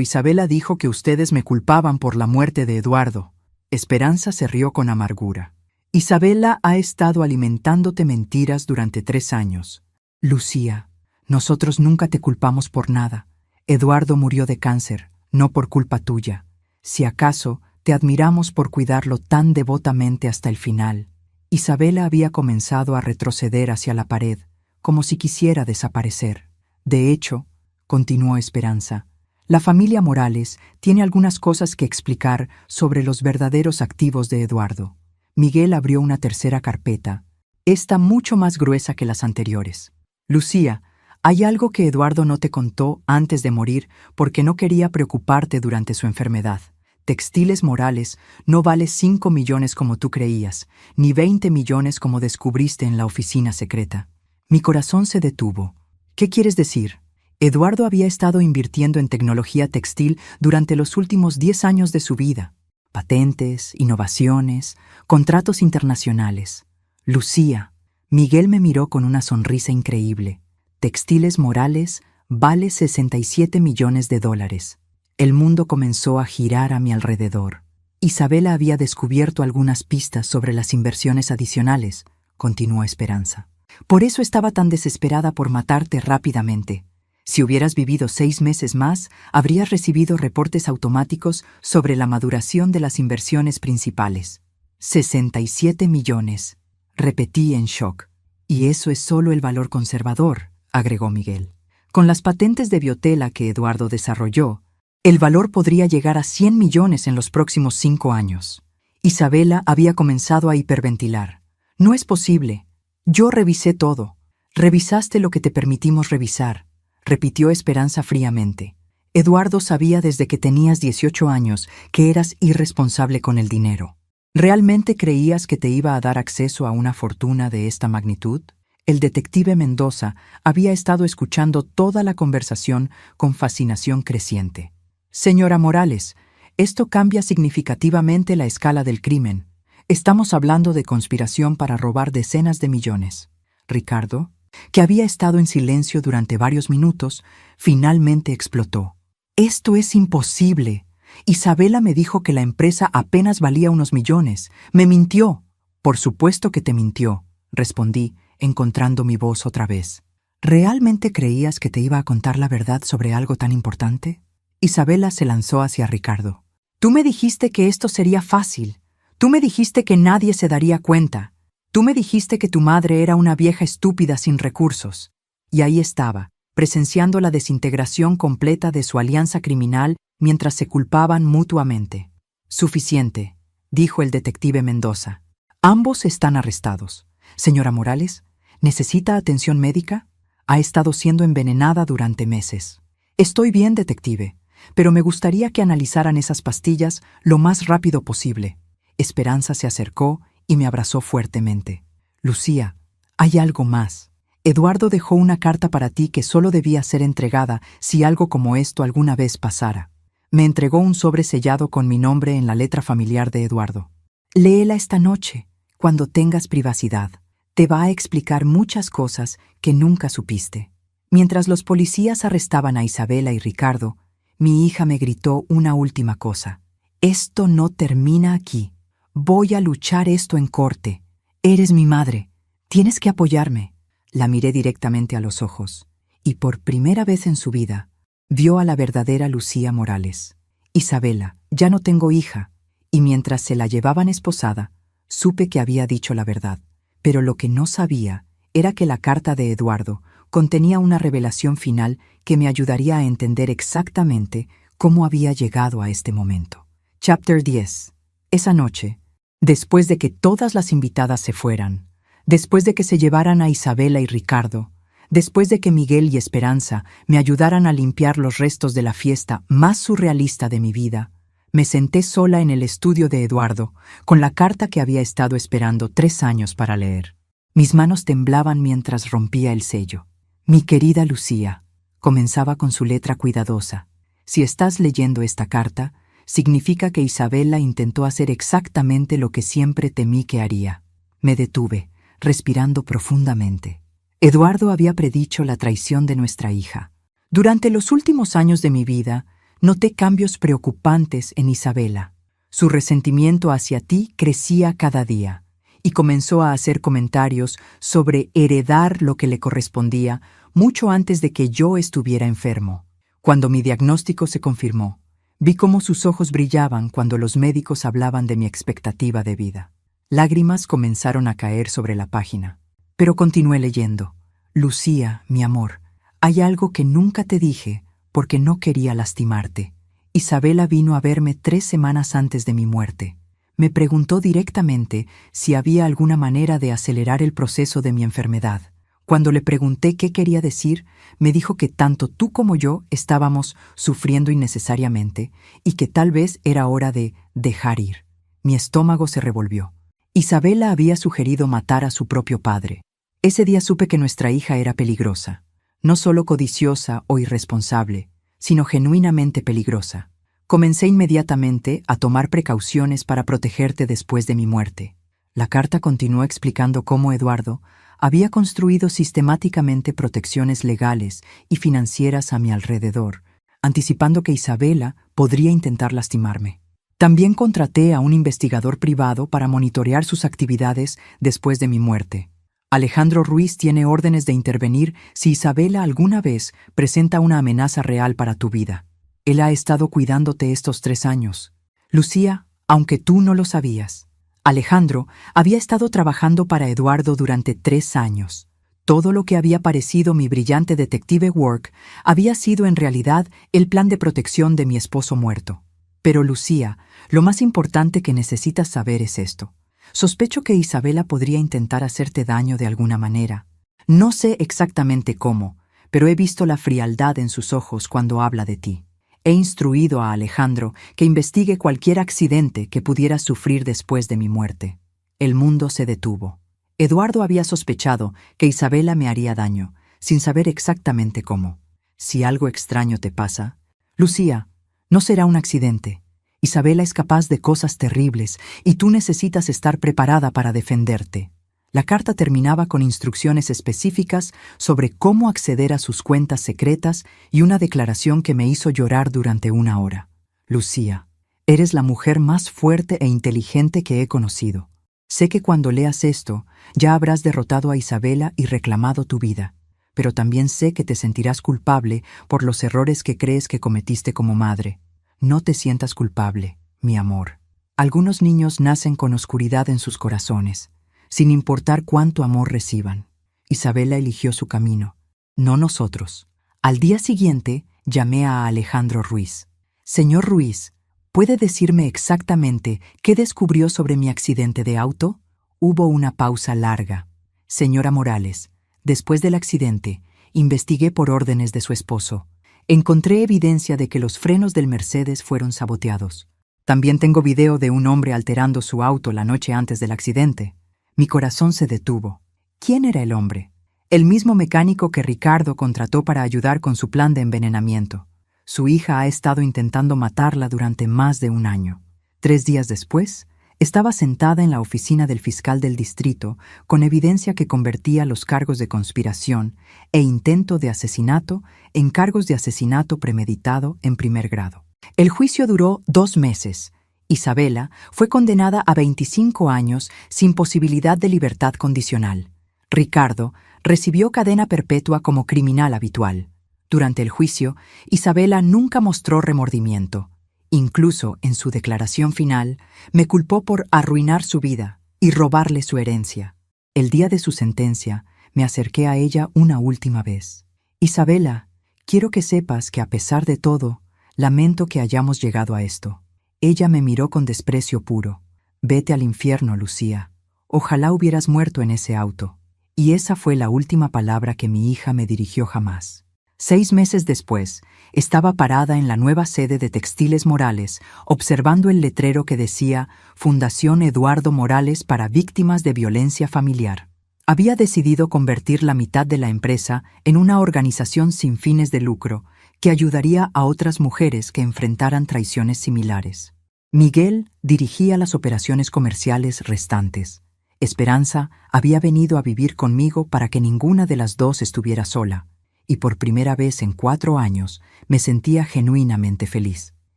Isabela dijo que ustedes me culpaban por la muerte de Eduardo». Esperanza se rió con amargura. «Isabela ha estado alimentándote mentiras durante 3 años. Lucía, nosotros nunca te culpamos por nada. Eduardo murió de cáncer, no por culpa tuya. Si acaso, te admiramos por cuidarlo tan devotamente hasta el final». Isabela había comenzado a retroceder hacia la pared, como si quisiera desaparecer. «De hecho», continuó Esperanza, «la familia Morales tiene algunas cosas que explicar sobre los verdaderos activos de Eduardo». Miguel abrió una tercera carpeta, esta mucho más gruesa que las anteriores. «Lucía, hay algo que Eduardo no te contó antes de morir porque no quería preocuparte durante su enfermedad. Textiles Morales no vale 5 millones como tú creías, ni 20 millones como descubriste en la oficina secreta». Mi corazón se detuvo. «¿Qué quieres decir?» Eduardo había estado invirtiendo en tecnología textil durante los últimos 10 años de su vida. Patentes, innovaciones, contratos internacionales. «Lucía», Miguel me miró con una sonrisa increíble. «Textiles Morales vale 67 millones de dólares. El mundo comenzó a girar a mi alrededor. Isabela había descubierto algunas pistas sobre las inversiones adicionales», continuó Esperanza. «Por eso estaba tan desesperada por matarte rápidamente. Si hubieras vivido 6 meses más, habrías recibido reportes automáticos sobre la maduración de las inversiones principales». 67 millones, repetí en shock. «Y eso es solo el valor conservador», agregó Miguel. «Con las patentes de biotela que Eduardo desarrolló, el valor podría llegar a 100 millones en los próximos 5 años». Isabela había comenzado a hiperventilar. «No es posible. Yo revisé todo». «Revisaste lo que te permitimos revisar», repitió Esperanza fríamente. «Eduardo sabía desde que tenías 18 años que eras irresponsable con el dinero. ¿Realmente creías que te iba a dar acceso a una fortuna de esta magnitud?». El detective Mendoza había estado escuchando toda la conversación con fascinación creciente. «Señora Morales, esto cambia significativamente la escala del crimen. Estamos hablando de conspiración para robar decenas de millones». Ricardo, que había estado en silencio durante varios minutos, finalmente explotó. «Esto es imposible. Isabela me dijo que la empresa apenas valía unos millones. Me mintió». «Por supuesto que te mintió», respondí, encontrando mi voz otra vez. «¿Realmente creías que te iba a contar la verdad sobre algo tan importante?». Isabela se lanzó hacia Ricardo. «Tú me dijiste que esto sería fácil. Tú me dijiste que nadie se daría cuenta. Tú me dijiste que tu madre era una vieja estúpida sin recursos». Y ahí estaba, presenciando la desintegración completa de su alianza criminal mientras se culpaban mutuamente. «Suficiente», dijo el detective Mendoza. «Ambos están arrestados. Señora Morales, ¿necesita atención médica? Ha estado siendo envenenada durante meses». «Estoy bien, detective, pero me gustaría que analizaran esas pastillas lo más rápido posible». Esperanza se acercó y me abrazó fuertemente. «Lucía, hay algo más. Eduardo dejó una carta para ti que solo debía ser entregada si algo como esto alguna vez pasara. Me entregó un sobre sellado con mi nombre en la letra familiar de Eduardo. Léela esta noche, cuando tengas privacidad. Te va a explicar muchas cosas que nunca supiste». Mientras los policías arrestaban a Isabela y Ricardo, mi hija me gritó una última cosa. «Esto no termina aquí. Voy a luchar esto en corte. Eres mi madre. Tienes que apoyarme». La miré directamente a los ojos, y por primera vez en su vida, vio a la verdadera Lucía Morales. «Isabela, ya no tengo hija. y mientras se la llevaban esposada, supe que había dicho la verdad. Pero lo que no sabía era que la carta de Eduardo contenía una revelación final que me ayudaría a entender exactamente cómo había llegado a este momento. Chapter 10. Esa noche, después de que todas las invitadas se fueran, después de que se llevaran a Isabela y Ricardo, después de que Miguel y Esperanza me ayudaran a limpiar los restos de la fiesta más surrealista de mi vida, me senté sola en el estudio de Eduardo, con la carta que había estado esperando 3 años para leer. Mis manos temblaban mientras rompía el sello. Mi querida Lucía, comenzaba con su letra cuidadosa. Si estás leyendo esta carta, significa que Isabela intentó hacer exactamente lo que siempre temí que haría. Me detuve, respirando profundamente. Eduardo había predicho la traición de nuestra hija. Durante los últimos años de mi vida, noté cambios preocupantes en Isabela. Su resentimiento hacia ti crecía cada día y comenzó a hacer comentarios sobre heredar lo que le correspondía mucho antes de que yo estuviera enfermo. Cuando mi diagnóstico se confirmó, vi cómo sus ojos brillaban cuando los médicos hablaban de mi expectativa de vida. Lágrimas comenzaron a caer sobre la página, pero continué leyendo. Lucía, mi amor, hay algo que nunca te dije porque no quería lastimarte. Isabela vino a verme 3 semanas antes de mi muerte. Me preguntó directamente si había alguna manera de acelerar el proceso de mi enfermedad. Cuando le pregunté qué quería decir, me dijo que tanto tú como yo estábamos sufriendo innecesariamente y que tal vez era hora de dejar ir. Mi estómago se revolvió. Isabela había sugerido matar a su propio padre. Ese día supe que nuestra hija era peligrosa. No solo codiciosa o irresponsable, sino genuinamente peligrosa. Comencé inmediatamente a tomar precauciones para protegerte después de mi muerte. La carta continuó explicando cómo Eduardo había construido sistemáticamente protecciones legales y financieras a mi alrededor, anticipando que Isabela podría intentar lastimarme. También contraté a un investigador privado para monitorear sus actividades después de mi muerte. Alejandro Ruiz tiene órdenes de intervenir si Isabela alguna vez presenta una amenaza real para tu vida. Él ha estado cuidándote estos 3 años. Lucía, aunque tú no lo sabías, Alejandro había estado trabajando para Eduardo durante 3 años. Todo lo que había parecido mi brillante detective work había sido en realidad el plan de protección de mi esposo muerto. Pero Lucía, lo más importante que necesitas saber es esto. Sospecho que Isabela podría intentar hacerte daño de alguna manera. No sé exactamente cómo, pero he visto la frialdad en sus ojos cuando habla de ti. He instruido a Alejandro que investigue cualquier accidente que pudiera sufrir después de mi muerte. El mundo se detuvo. Eduardo había sospechado que Isabela me haría daño, sin saber exactamente cómo. Si algo extraño te pasa, Lucía, no será un accidente. Isabela es capaz de cosas terribles y tú necesitas estar preparada para defenderte. La carta terminaba con instrucciones específicas sobre cómo acceder a sus cuentas secretas y una declaración que me hizo llorar durante 1 hora. Lucía, eres la mujer más fuerte e inteligente que he conocido. Sé que cuando leas esto, ya habrás derrotado a Isabela y reclamado tu vida, pero también sé que te sentirás culpable por los errores que crees que cometiste como madre. No te sientas culpable, mi amor. Algunos niños nacen con oscuridad en sus corazones, sin importar cuánto amor reciban. Isabela eligió su camino, no nosotros. Al día siguiente, llamé a Alejandro Ruiz. Señor Ruiz, ¿puede decirme exactamente qué descubrió sobre mi accidente de auto? Hubo una pausa larga. Señora Morales, después del accidente, investigué por órdenes de su esposo. Encontré evidencia de que los frenos del Mercedes fueron saboteados. También tengo video de un hombre alterando su auto la noche antes del accidente. Mi corazón se detuvo. ¿Quién era el hombre? El mismo mecánico que Ricardo contrató para ayudar con su plan de envenenamiento. Su hija ha estado intentando matarla durante más de 1 año. 3 días después, estaba sentada en la oficina del fiscal del distrito con evidencia que convertía los cargos de conspiración e intento de asesinato en cargos de asesinato premeditado en primer grado. El juicio duró 2 meses. Isabela fue condenada a 25 años sin posibilidad de libertad condicional. Ricardo recibió cadena perpetua como criminal habitual. Durante el juicio, Isabela nunca mostró remordimiento. Incluso en su declaración final, me culpó por arruinar su vida y robarle su herencia. El día de su sentencia, me acerqué a ella una última vez. Isabela, quiero que sepas que a pesar de todo, lamento que hayamos llegado a esto. Ella me miró con desprecio puro. Vete al infierno, Lucía. Ojalá hubieras muerto en ese auto. Y esa fue la última palabra que mi hija me dirigió jamás. 6 meses después, estaba parada en la nueva sede de Textiles Morales, observando el letrero que decía Fundación Eduardo Morales para Víctimas de Violencia Familiar. Había decidido convertir la mitad de la empresa en una organización sin fines de lucro que ayudaría a otras mujeres que enfrentaran traiciones similares. Miguel dirigía las operaciones comerciales restantes. Esperanza había venido a vivir conmigo para que ninguna de las dos estuviera sola, y por primera vez en 4 años me sentía genuinamente feliz.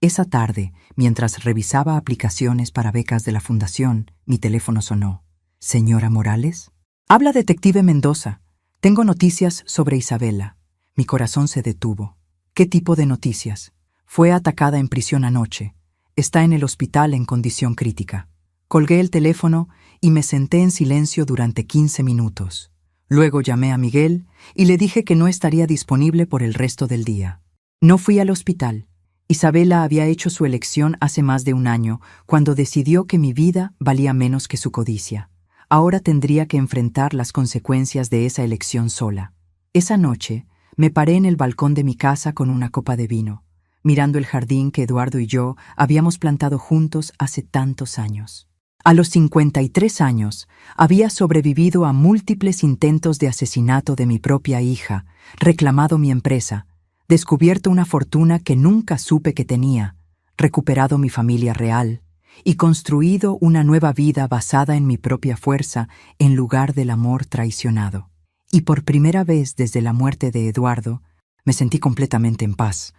Esa tarde, mientras revisaba aplicaciones para becas de la fundación, mi teléfono sonó. «¿Señora Morales?» «Habla Detective Mendoza. Tengo noticias sobre Isabela». Mi corazón se detuvo. «¿Qué tipo de noticias?» «Fue atacada en prisión anoche. Está en el hospital en condición crítica». Colgué el teléfono y me senté en silencio durante 15 minutos. Luego llamé a Miguel y le dije que no estaría disponible por el resto del día. No fui al hospital. Isabela había hecho su elección hace más de 1 año, cuando decidió que mi vida valía menos que su codicia. Ahora tendría que enfrentar las consecuencias de esa elección sola. Esa noche, me paré en el balcón de mi casa con una copa de vino, mirando el jardín que Eduardo y yo habíamos plantado juntos hace tantos años. A los 53 años, había sobrevivido a múltiples intentos de asesinato de mi propia hija, reclamado mi empresa, descubierto una fortuna que nunca supe que tenía, recuperado mi familia real y construido una nueva vida basada en mi propia fuerza en lugar del amor traicionado. Y por primera vez desde la muerte de Eduardo, me sentí completamente en paz,